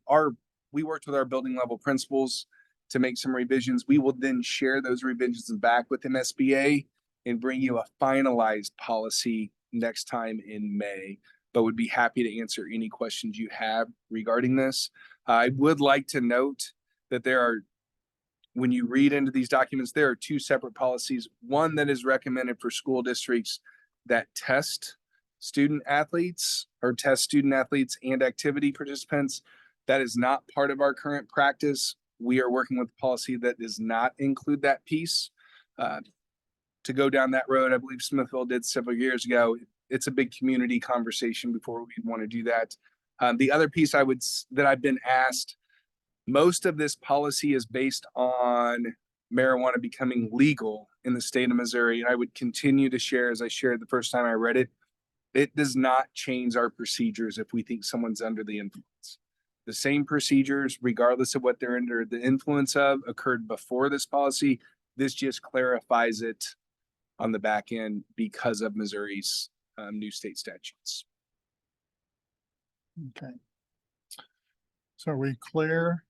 We worked with our building level principals to make some revisions. We will then share those revisions back with MSBA and bring you a finalized policy next time in May, but would be happy to answer any questions you have regarding this. I would like to note that when you read into these documents, there are 2 separate policies. One that is recommended for school districts that test student athletes and activity participants. That is not part of our current practice. We are working with a policy that does not include that piece. To go down that road, I believe Smithville did several years ago. It's a big community conversation before we want to do that. The other piece that I've been asked Most of this policy is based on marijuana becoming legal in the state of Missouri. And I would continue to share, as I shared the first time I read it, it does not change our procedures if we think someone's under the influence. The same procedures, regardless of what they're under the influence of, occurred before this policy. This just clarifies it on the back end because of Missouri's new state statutes.
Okay. So are we clear?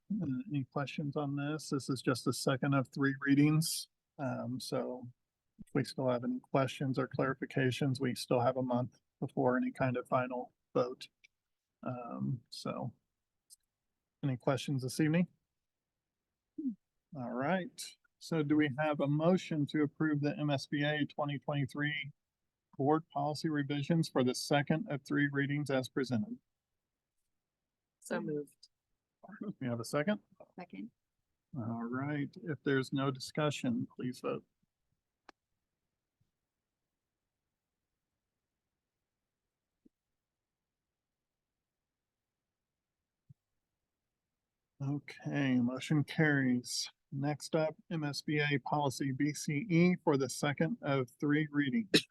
Any questions on this? This is just the second of 3 readings. So if we still have any questions or clarifications, we still have a month before any kind of final vote. So any questions this evening? All right. So do we have a motion to approve the MSBA 2023 board policy revisions for the second of 3 readings as presented?
So moved.
We have a second?
Second.
All right. If there's no discussion, please vote. Okay, motion carries. Next up, MSBA policy BCE for the second of 3 readings.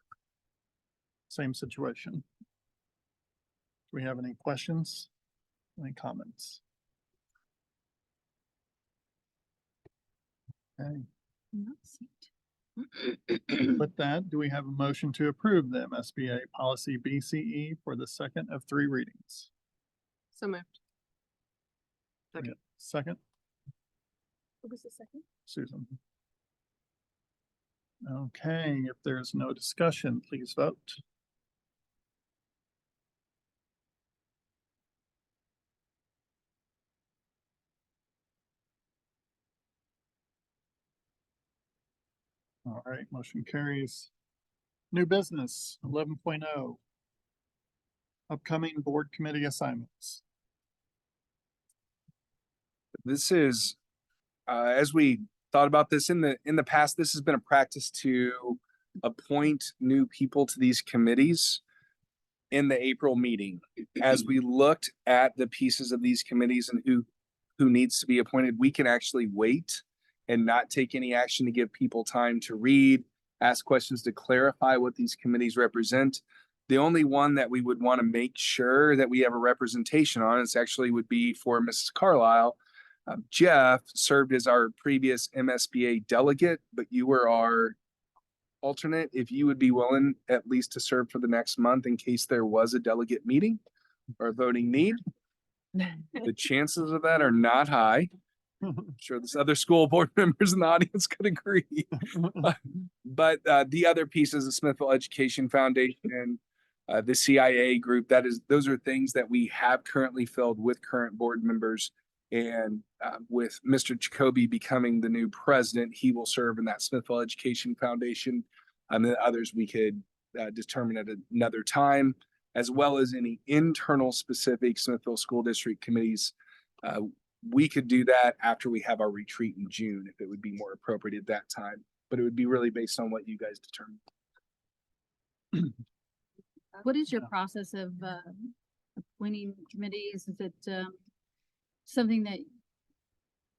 Same situation. Do we have any questions? Any comments? Okay. With that, do we have a motion to approve the MSBA policy BCE for the second of 3 readings?
So moved.
Second. Second,
What was the second?
Susan. Okay, if there's no discussion, please vote. All right, motion carries. New business 11.0. Upcoming board committee assignments.
This is, as we thought about this in the past, this has been a practice to appoint new people to these committees in the April meeting. As we looked at the pieces of these committees and who needs to be appointed, we can actually wait and not take any action to give people time to read, ask questions to clarify what these committees represent. The only one that we would want to make sure that we have a representation on is actually would be for Mrs. Carlisle. Jeff served as our previous MSBA delegate, but you were our alternate. If you would be willing at least to serve for the next month in case there was a delegate meeting or a voting need. The chances of that are not high. I'm sure there's other school board members in the audience could agree. But the other pieces of Smithville Education Foundation, the CIA group, those are things that we have currently filled with current board members. And with Mr. Jacoby becoming the new president, he will serve in that Smithville Education Foundation. And the others we could determine at another time, as well as any internal specific Smithville School District committees. We could do that after we have our retreat in June, if it would be more appropriate at that time. But it would be really based on what you guys determine.
What is your process of appointing committees? Is it something that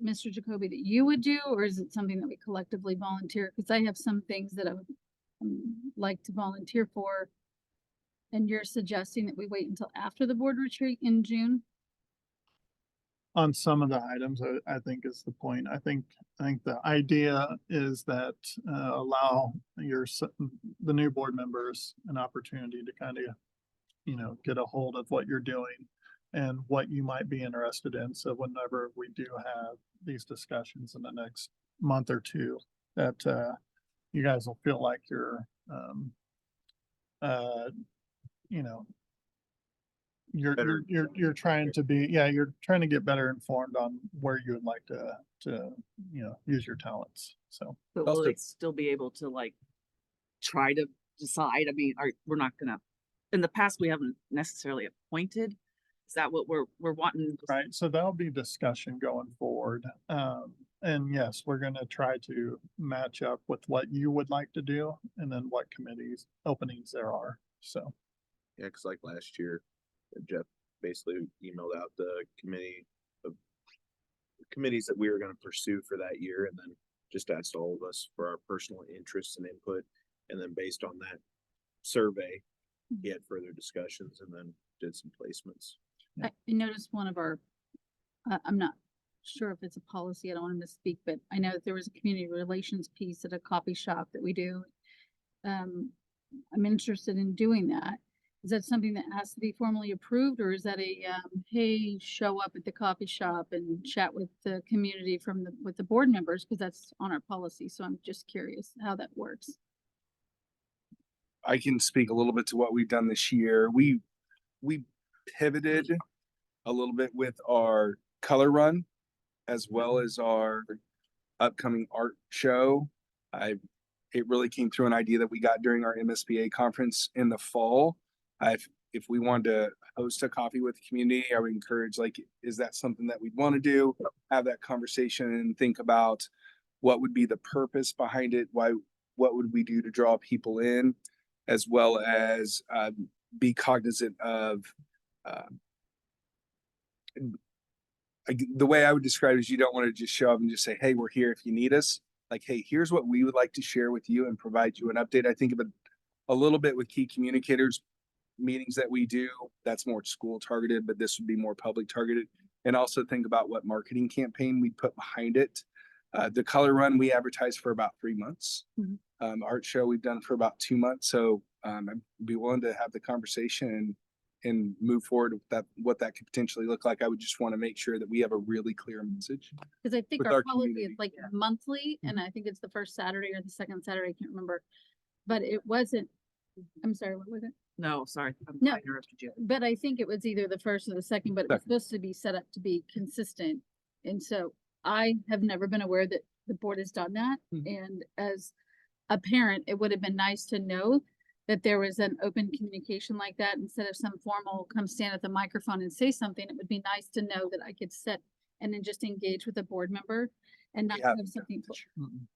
Mr. Jacoby that you would do, or is it something that we collectively volunteer? Because I have some things that I would like to volunteer for, and you're suggesting that we wait until after the board retreat in June?
On some of the items, I think is the point. I think the idea is that allow the new board members an opportunity to kind of, get a hold of what you're doing and what you might be interested in. So whenever we do have these discussions in the next month or two, that you guys will feel like you're, you're trying to be, you're trying to get better informed on where you would like to use your talents. So
But will they still be able to try to decide? I mean, we're not gonna, in the past, we haven't necessarily appointed. Is that what we're wanting?
Right. So that'll be discussion going forward. And yes, we're going to try to match up with what you would like to do and then what committees openings there are. So.
Yeah, cause like last year, Jeff basically emailed out the committee of committees that we were gonna pursue for that year, and then just asked all of us for our personal interests and input. And then based on that survey, he had further discussions and then did some placements.
I noticed one of our, I'm not sure if it's a policy, I don't want to misspeak, but I know that there was a community relations piece at a coffee shop that we do. I'm interested in doing that. Is that something that has to be formally approved, or is that a, hey, show up at the coffee shop and chat with the community with the board members? Because that's on our policy. So I'm just curious how that works.
I can speak a little bit to what we've done this year. We pivoted a little bit with our color run as well as our upcoming art show. It really came through an idea that we got during our MSBA conference in the fall. If we wanted to host a coffee with the community, I would encourage, like, is that something that we'd want to do? Have that conversation and think about what would be the purpose behind it? What would we do to draw people in, as well as be cognizant of the way I would describe it is you don't want to just show up and just say, hey, we're here if you need us. Like, hey, here's what we would like to share with you and provide you an update. I think of it a little bit with key communicators meetings that we do. That's more school targeted, but this would be more public targeted. And also think about what marketing campaign we put behind it. The color run, we advertised for about 3 months. Art show, we've done for about 2 months. So I'd be willing to have the conversation and move forward with that, what that could potentially look like. I would just want to make sure that we have a really clear message.
Because I think
with
our
our
policy
community.
is like monthly, and I think it's the first Saturday or the second Saturday, I can't remember. But it wasn't, I'm sorry, what was it?
No, sorry.
No.
I interrupted you.
But I think it was either the first or the second, but it was supposed to be set up to be consistent. And so I have never been aware that the board has done that. And as a parent, it would have been nice to know that there was an open communication like that. Instead of some formal come stand at the microphone and say something, it would be nice to know that I could sit and then just engage with a board member and not have something.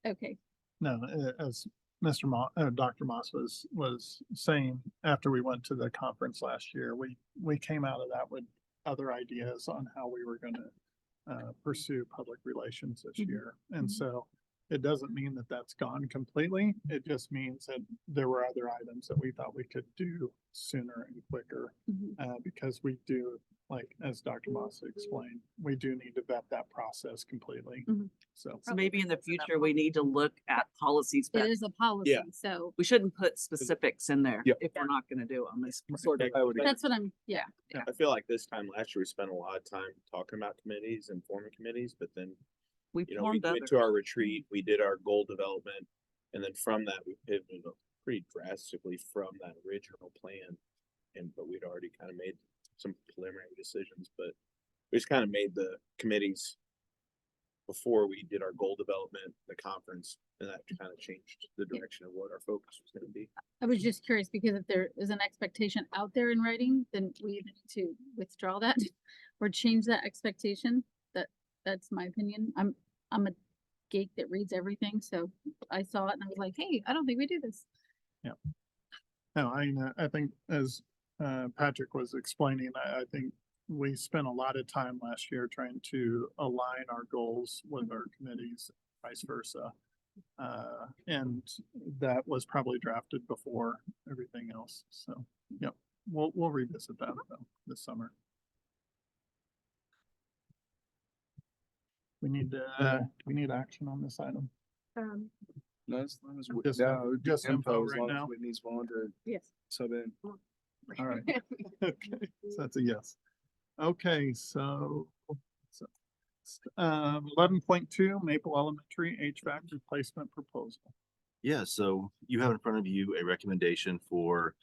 Okay.
No, as Dr. Moss was saying, after we went to the conference last year, we came out of that with other ideas on how we were gonna pursue public relations this year. And so it doesn't mean that that's gone completely. It just means that there were other items that we thought we could do sooner and quicker. Because we do, like, as Dr. Moss explained, we do need to vet that process completely. So
maybe in the future, we need to look at policies.
It
better.
is a policy,
Yeah.
so.
We shouldn't put specifics in there
Yep.
if we're not gonna do them. It's sort of.
That's what I'm, yeah.
I feel like this time last year, we spent a lot of time talking about committees and forming committees, but then,
We
we
formed
went to our retreat, we did our goal development, and then from that, we pivoted pretty drastically from that original plan. But we'd already kind of made some preliminary decisions, but we just kind of made the committees before we did our goal development, the conference, and that kind of changed the direction of what our focus was gonna be.
I was just curious because if there is an expectation out there in writing, then we either need to withdraw that or change that expectation. That's my opinion. I'm a geek that reads everything, so I saw it and I was like, hey, I don't think we do this.
yeah. No, I think as Patrick was explaining, I think we spent a lot of time last year trying to align our goals with our committees, vice versa. And that was probably drafted before everything else. So, yep, we'll revisit that though this summer. We need do we need action on this item?
No, as long as
Just info
as
right
long as
now.
Whitney's willing to
Yes.
sub in.
All right. Okay, so that's a yes. Okay, so 11.2 Maple Elementary HVAC replacement proposal.
Yeah, so you have in front of you a recommendation for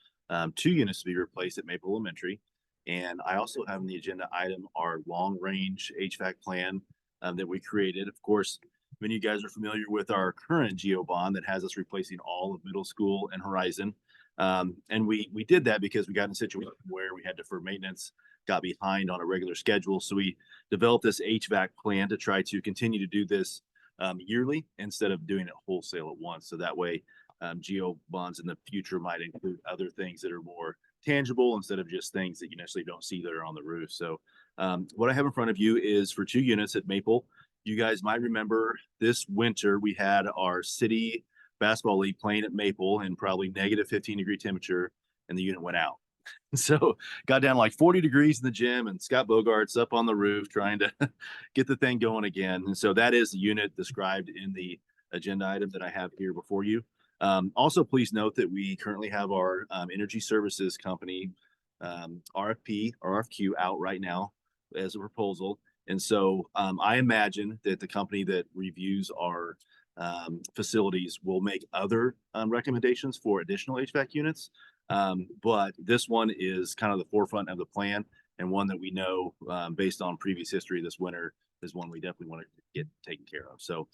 2 units to be replaced at Maple Elementary. And I also have on the agenda item our long-range HVAC plan that we created. Of course, many of you guys are familiar with our current GEO bond that has us replacing all of middle school and Horizon. And we did that because we got in a situation where we had deferred maintenance, got behind on a regular schedule. So we developed this HVAC plan to try to continue to do this yearly instead of doing it wholesale at once. So that way, GEO bonds in the future might include other things that are more tangible instead of just things that you necessarily don't see that are on the roof. So What I have in front of you is for 2 units at Maple. You guys might remember this winter, we had our city basketball league playing at Maple in probably negative 15-degree temperature, and the unit went out. So got down like 40 degrees in the gym, and Scott Bogart's up on the roof trying to get the thing going again. And so that is the unit described in the agenda item that I have here before you. Also, please note that we currently have our energy services company RFQ out right now as a proposal. And so I imagine that the company that reviews our facilities will make other recommendations for additional HVAC units. But this one is kind of the forefront of the plan, and one that we know based on previous history this winter is one we definitely want to get taken care of. So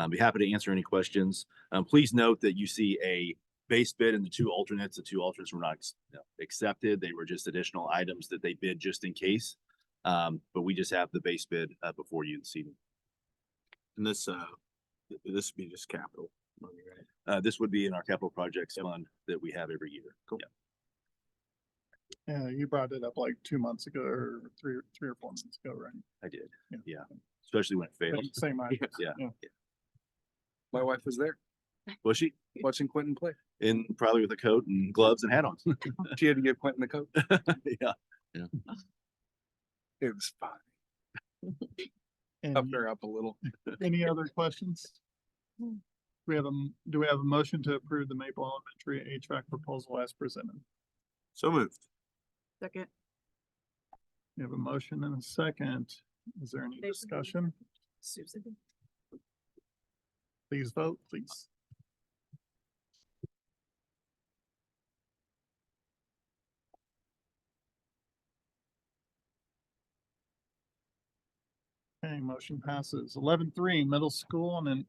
be happy to answer any questions. Please note that you see a base bid and the 2 alternates. The 2 alternates were not accepted. They were just additional items that they bid just in case. But we just have the base bid before you this evening.
And this would be just capital money, right?
This would be in our capital projects fund that we have every year.
Cool.
Yeah.
Yeah, you brought it up like 2 months ago or three or 4 months ago, right?
I did.
Yeah.
Yeah. Especially when it failed.
Same idea.
Yeah.
My wife was there
Was she?
watching Quentin play.
In probably with a coat and gloves and hat on.
She had to give Quentin the coat.
Yeah. Yeah.
It was fine.
And
Toughened her up a little.
any other questions? Do we have a motion to approve the Maple Elementary HVAC proposal as presented?
So moved.
Second.
We have a motion and a second. Is there any discussion?
Susan.
Please vote, please. Okay, motion passes. 11-3, middle school and then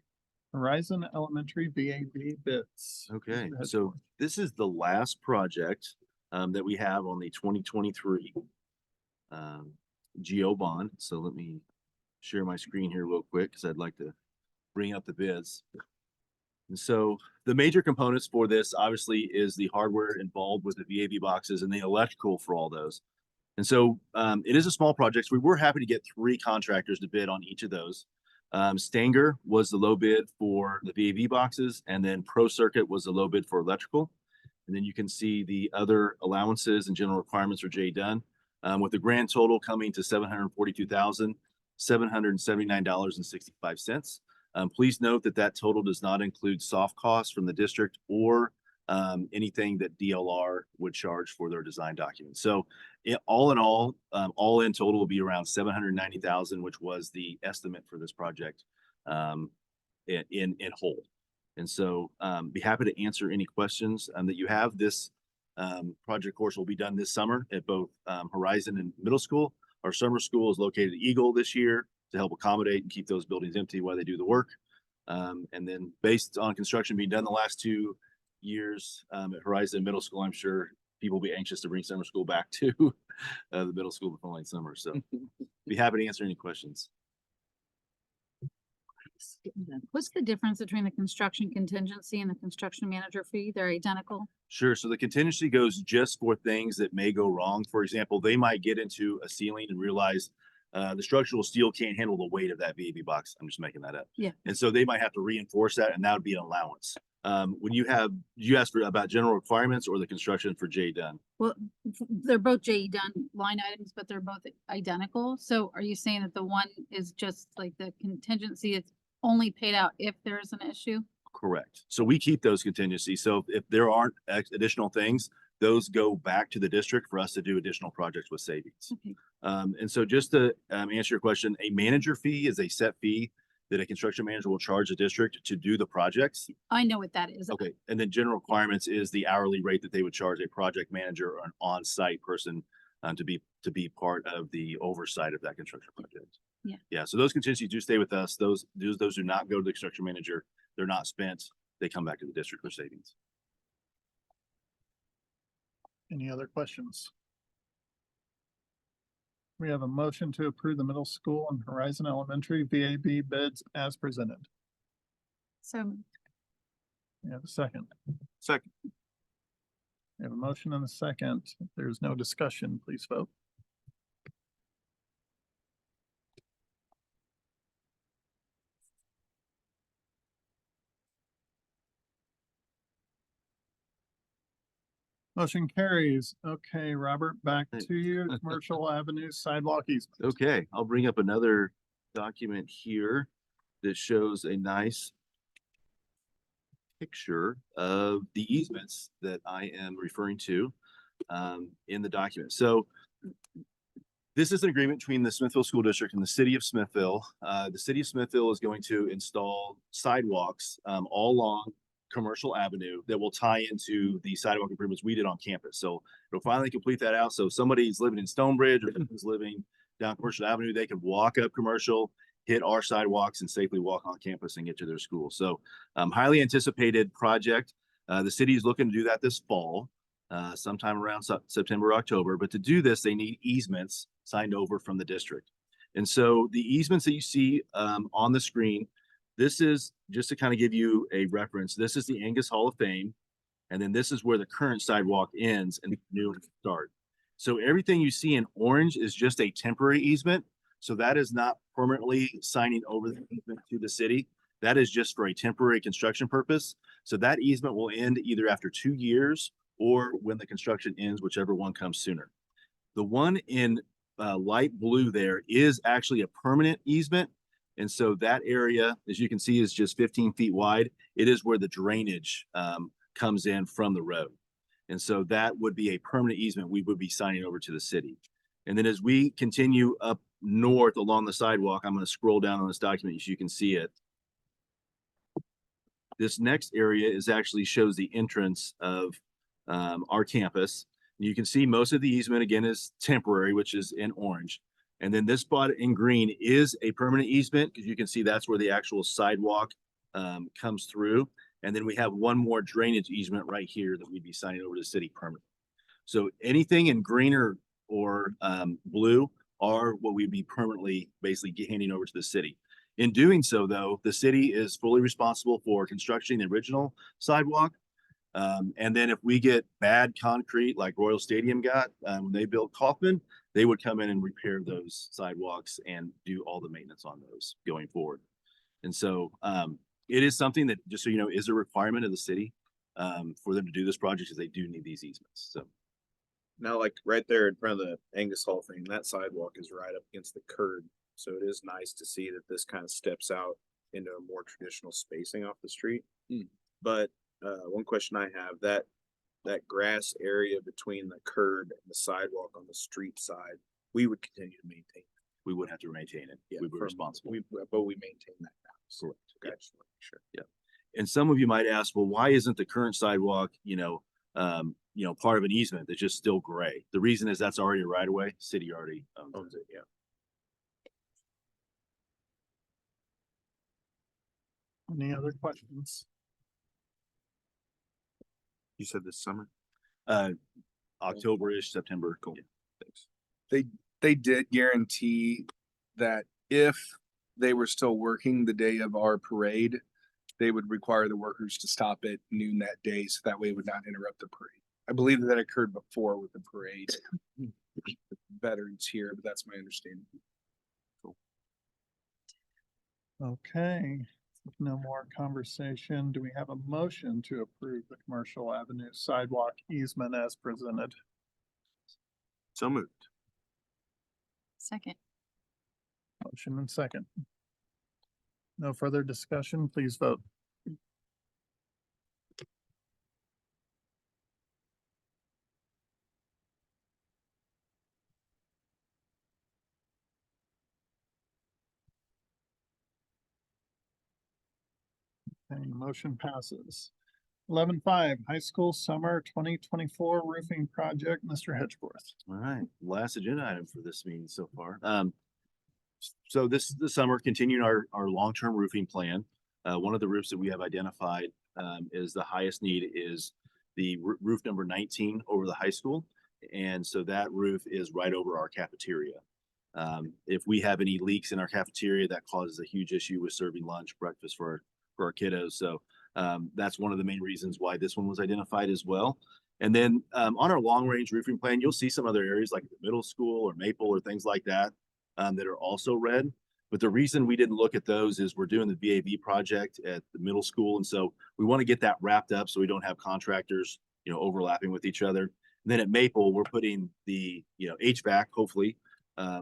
Horizon Elementary VAB bids.
Okay,
Go ahead,
so
George.
this is the last project that we have on the 2023 GO bond. So let me share my screen here real quick because I'd like to bring up the bids. And so the major components for this obviously is the hardware involved with the VAB boxes and the electrical for all those. And so it is a small project. So we were happy to get 3 contractors to bid on each of those. Stanger was the low bid for the VAV boxes, and then Pro Circuit was the low bid for electrical. And then you can see the other allowances and general requirements for J Dunn, with the grand total coming to $742,779.65. Please note that that total does not include soft costs from the district or anything that DLR would charge for their design documents. So all in all in total will be around 790,000, which was the estimate for this project in whole. And so be happy to answer any questions that you have. This project course will be done this summer at both Horizon and middle school. Our summer school is located at Eagle this year to help accommodate and keep those buildings empty while they do the work. And then based on construction being done the last 2 years at Horizon Middle School, I'm sure people will be anxious to bring summer school back to the middle school the following summer. So be happy to answer any questions.
What's the difference between the construction contingency and the construction manager fee? They're identical.
Sure. So the contingency goes just for things that may go wrong. For example, they might get into a ceiling and realize the structural steel can't handle the weight of that VAB box. I'm just making that up.
Yeah.
And so they might have to reinforce that, and that would be an allowance. When you asked about general requirements or the construction for J Dunn?
Well, they're both JE Dunn line items, but they're both identical. So are you saying that the one is just like the contingency is only paid out if there's an issue?
Correct. So we keep those contingencies. So if there aren't additional things, those go back to the district for us to do additional projects with savings.
Okay.
And so just to answer your question, a manager fee is a set fee that a construction manager will charge the district to do the projects.
I know what that is.
Okay. And then general requirements is the hourly rate that they would charge a project manager or an on-site person to be part of the oversight of that construction project.
Yeah.
Yeah. So those contingencies do stay with us. Those do not go to the construction manager. They're not spent. They come back to the district for savings.
Any other questions? We have a motion to approve the middle school and Horizon Elementary VAB bids as presented.
So
We have a second.
Second.
We have a motion and a second. If there's no discussion, please vote. Motion carries. Okay, Robert, back
Hey.
to you. Commercial Avenue sidewalk easement.
Okay, I'll bring up another document here that shows a nice picture of the easements that I am referring to in the document. So this is an agreement between the Smithville School District and the city of Smithville. The city of Smithville is going to install sidewalks all along Commercial Avenue that will tie into the sidewalk improvements we did on campus. So it'll finally complete that out. So if somebody's living in Stonebridge or is living down Commercial Avenue, they can walk up Commercial, hit our sidewalks and safely walk on campus and get to their school. So highly anticipated project. The city is looking to do that this fall. Sometime around September, October. But to do this, they need easements signed over from the district. And so the easements that you see on the screen, this is just to kind of give you a reference. This is the Angus Hall of Fame. And then this is where the current sidewalk ends and the new start. So everything you see in orange is just a temporary easement. So that is not permanently signing over the easement to the city. That is just for a temporary construction purpose. So that easement will end either after 2 years or when the construction ends, whichever one comes sooner. The one in light blue there is actually a permanent easement. And so that area, as you can see, is just 15 feet wide. It is where the drainage comes in from the road. And so that would be a permanent easement we would be signing over to the city. And then as we continue up north along the sidewalk, I'm going to scroll down on this document so you can see it. This next area is actually shows the entrance of our campus. You can see most of the easement again is temporary, which is in orange. And then this spot in green is a permanent easement because you can see that's where the actual sidewalk comes through. And then we have one more drainage easement right here that we'd be signing over to the city permanently. So anything in green or blue are what we'd be permanently basically handing over to the city. In doing so, though, the city is fully responsible for constructing the original sidewalk. And then if we get bad concrete like Royal Stadium got when they built Kaufman, they would come in and repair those sidewalks and do all the maintenance on those going forward. And so it is something that, just so you know, is a requirement of the city for them to do this project because they do need these easements. So
Now, like right there in front of the Angus Hall thing, that sidewalk is right up against the curb. So it is nice to see that this kind of steps out into a more traditional spacing off the street. But one question I have, that grass area between the curb and the sidewalk on the street side, we would continue to maintain.
we would have to maintain it.
Yeah,
We were responsible.
But we maintain that now. So
Correct.
okay, I just wanna make sure.
Yeah. And some of you might ask, well, why isn't the current sidewalk, part of an easement that's just still gray? The reason is that's already a right of way. City already owns it.
Yeah.
Any other questions?
You said this summer?
October-ish, September. Cool.
Yeah. Thanks.
They did guarantee that if they were still working the day of our parade, they would require the workers to stop at noon that day, so that way it would not interrupt the parade. I believe that occurred before with the parade. Veterans here, but that's my understanding.
Okay, no more conversation. Do we have a motion to approve the Commercial Avenue sidewalk easement as presented?
So moved.
Second.
Motion and second. No further discussion, please vote. Okay, motion passes. 11.5, high school summer 2024 roofing project, Mr. Hedgeworth.
All right, last agenda item for this meeting so far. So this summer, continuing our long-term roofing plan. One of the roofs that we have identified is the highest need is the roof number 19 over the high school. And so that roof is right over our cafeteria. If we have any leaks in our cafeteria, that causes a huge issue with serving lunch, breakfast for our kiddos. So that's one of the main reasons why this one was identified as well. And then on our long range roofing plan, you'll see some other areas like the middle school or Maple or things like that that are also red. But the reason we didn't look at those is we're doing the VAV project at the middle school. And so we want to get that wrapped up so we don't have contractors overlapping with each other. And then at Maple, we're putting the, HVAC, hopefully,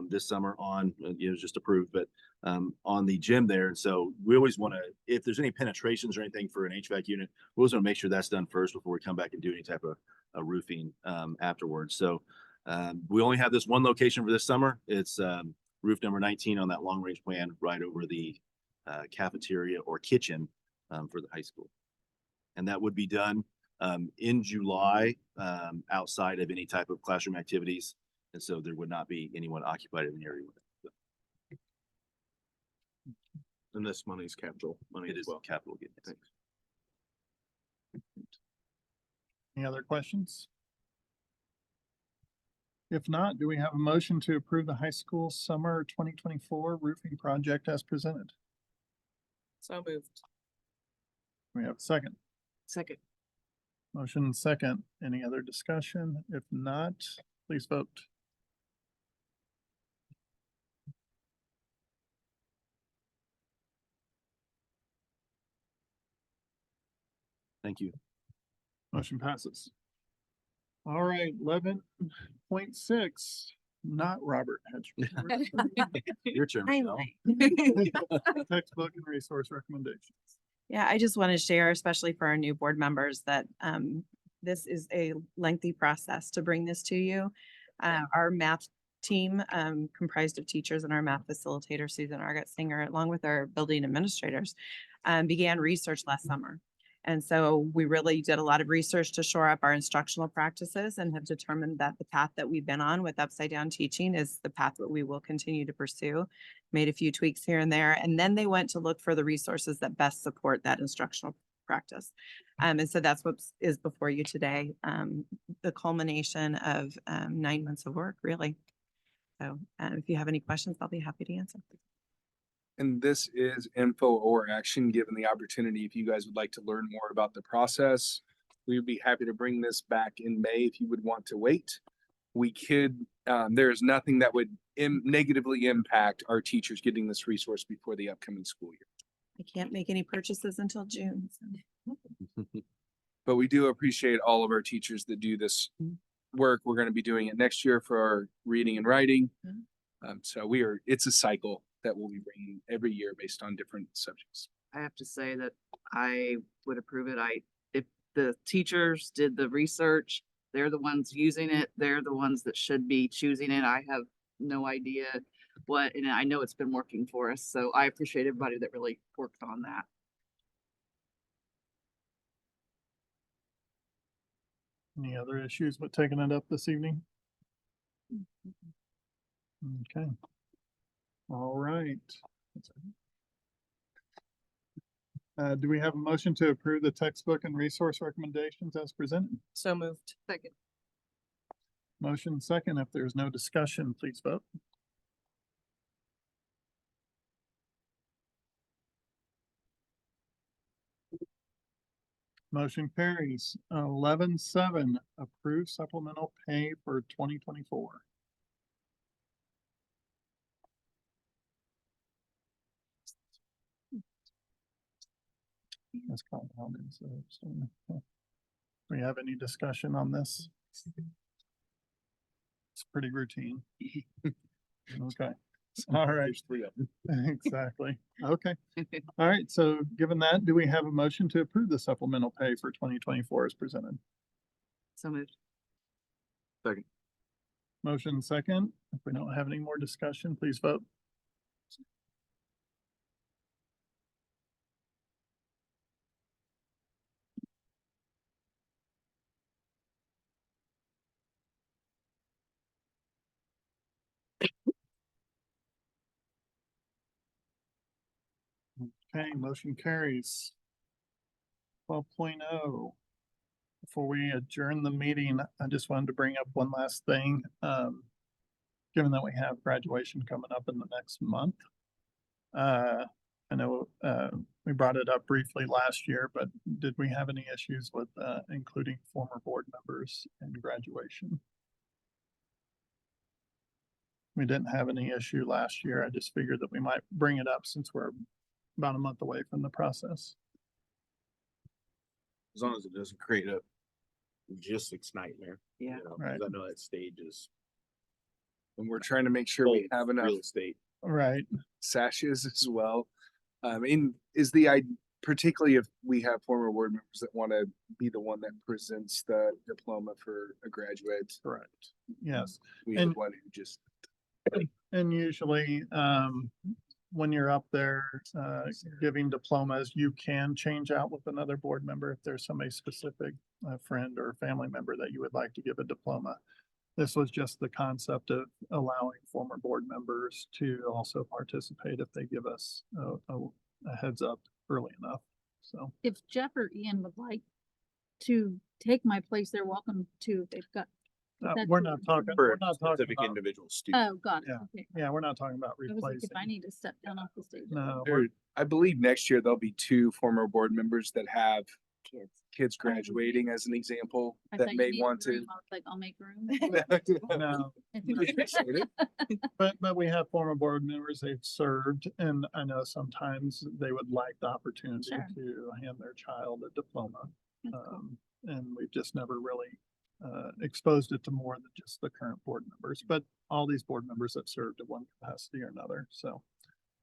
this summer on, just approved, but on the gym there. And so we always want to, if there's any penetrations or anything for an HVAC unit, we always want to make sure that's done first before we come back and do any type of roofing afterwards. So we only have this one location for this summer. It's roof number 19 on that long range plan right over the cafeteria or kitchen for the high school. And that would be done in July outside of any type of classroom activities. And so there would not be anyone occupied in the area with it.
And this money's capital money
It
as
is
well.
capital gains.
Thanks.
Any other questions? If not, do we have a motion to approve the high school summer 2024 roofing project as presented?
So moved.
We have a second.
Second.
Motion second. Any other discussion? If not, please vote.
Thank you.
Motion passes. All right, 11.6, not Robert Hedgeman.
Your turn. Michelle.
Textbook and resource recommendations.
Yeah, I just want to share, especially for our new board members, that this is a lengthy process to bring this to you. Our math team, comprised of teachers and our math facilitator, Susan Argott-Singer, along with our building administrators, began research last summer. And so we really did a lot of research to shore up our instructional practices and have determined that the path that we've been on with upside down teaching is the path that we will continue to pursue. Made a few tweaks here and there, and then they went to look for the resources that best support that instructional practice. And so that's what is before you today, the culmination of 9 months of work, really. So if you have any questions, I'll be happy to answer.
And this is info or action, given the opportunity. If you guys would like to learn more about the process, we would be happy to bring this back in May if you would want to wait. We could, there is nothing that would negatively impact our teachers getting this resource before the upcoming school year.
I can't make any purchases until June. So.
But we do appreciate all of our teachers that do this work. We're going to be doing it next year for our reading and writing. So it's a cycle that we'll be bringing every year based on different subjects.
I have to say that I would approve it. If the teachers did the research, they're the ones using it. They're the ones that should be choosing it. I have no idea what, and I know it's been working for us. So I appreciate everybody that really worked on that.
Any other issues with taking it up this evening? Okay. All right. Do we have a motion to approve the textbook and resource recommendations as presented?
So moved. Second.
Motion second. If there's no discussion, please vote. Motion carries. 11.7, approve supplemental pay for 2024. That's compounded, so do we have any discussion on this? It's pretty routine. Okay. All right.
There's 3 of them.
Exactly. Okay. All right. So given that, do we have a motion to approve the supplemental pay for 2024 as presented?
So moved.
Second.
Motion second. If we don't have any more discussion, please vote. Okay, motion carries. 12.0. Before we adjourn the meeting, I just wanted to bring up one last thing. Given that we have graduation coming up in the next month, I know we brought it up briefly last year, but did we have any issues with including former board members in graduation? We didn't have any issue last year. I just figured that we might bring it up since we're about a month away from the process.
As long as it doesn't create a logistics nightmare.
Yeah.
You know, 'cause
Right.
I know that stage is
And we're trying to make sure we
full
have
of
enough
real estate.
Right.
sashes as well. Is the idea, particularly if we have former board members that want to be the one that presents the diploma for a graduate.
Correct. Yes.
We have
And-
one who just,
And usually, when you're up there, giving diplomas, you can change out with another board member if there's somebody specific, a friend or family member that you would like to give a diploma. This was just the concept of allowing former board members to also participate if they give us a heads up early enough. So,
If Jeff or Ian would like to take my place, they're welcome to. They've got. that's
we're
what
not
we're
talking,
For
we're
a
not talking
specific
about,
individual student.
Oh, got it.
Yeah.
Okay.
yeah, we're not talking about
I was like,
replacing.
if I need to step down off the stage.
No,
there, I believe next year there'll be 2 former board members that have
Kids.
kids graduating as an example
I
that
thought you
may
needed
want to.
room. I was like, I'll make room.
no.
Appreciate it.
But we have former board members, they've served, and I know sometimes they would like the opportunity
Sure.
to hand their child a diploma.
That's cool.
And we've just never really exposed it to more than just the current board members, but all these board members have served in one capacity or another, so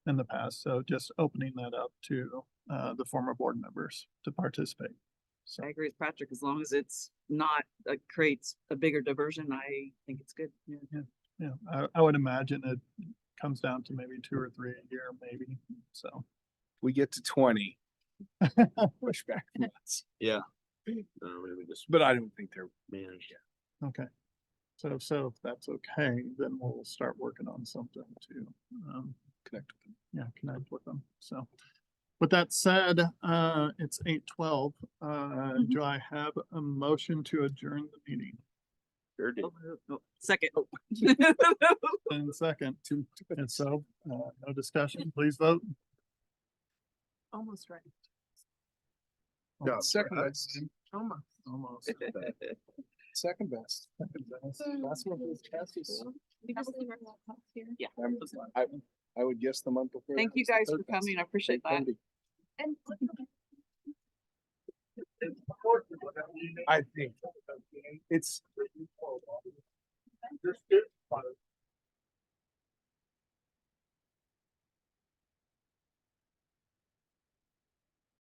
in the past, so just opening that up to the former board members to participate. So,
I agree with Patrick. As long as it's not, creates a bigger diversion, I think it's good. Yeah.
yeah, I would imagine it comes down to maybe 2 or 3 a year, maybe, so.
We get to 20. Push back from us.
Yeah. Maybe just
But I don't think they're
managed.
Okay. So if that's okay, then we'll start working on something to
connected with them.
yeah, connect with them. So with that said, it's 8:12. Do I have a motion to adjourn the meeting?
Sure did.
Second.
And second, and so, no discussion, please vote.
Almost right.
No, second best.
Almost.
Almost.
Second best.
That's what this test is.
We just leave our laptops here.
Yeah.
I would guess the month before.
Thank
that
you
was the
guys
third
for
best.
coming. I appreciate that.
And
I think it's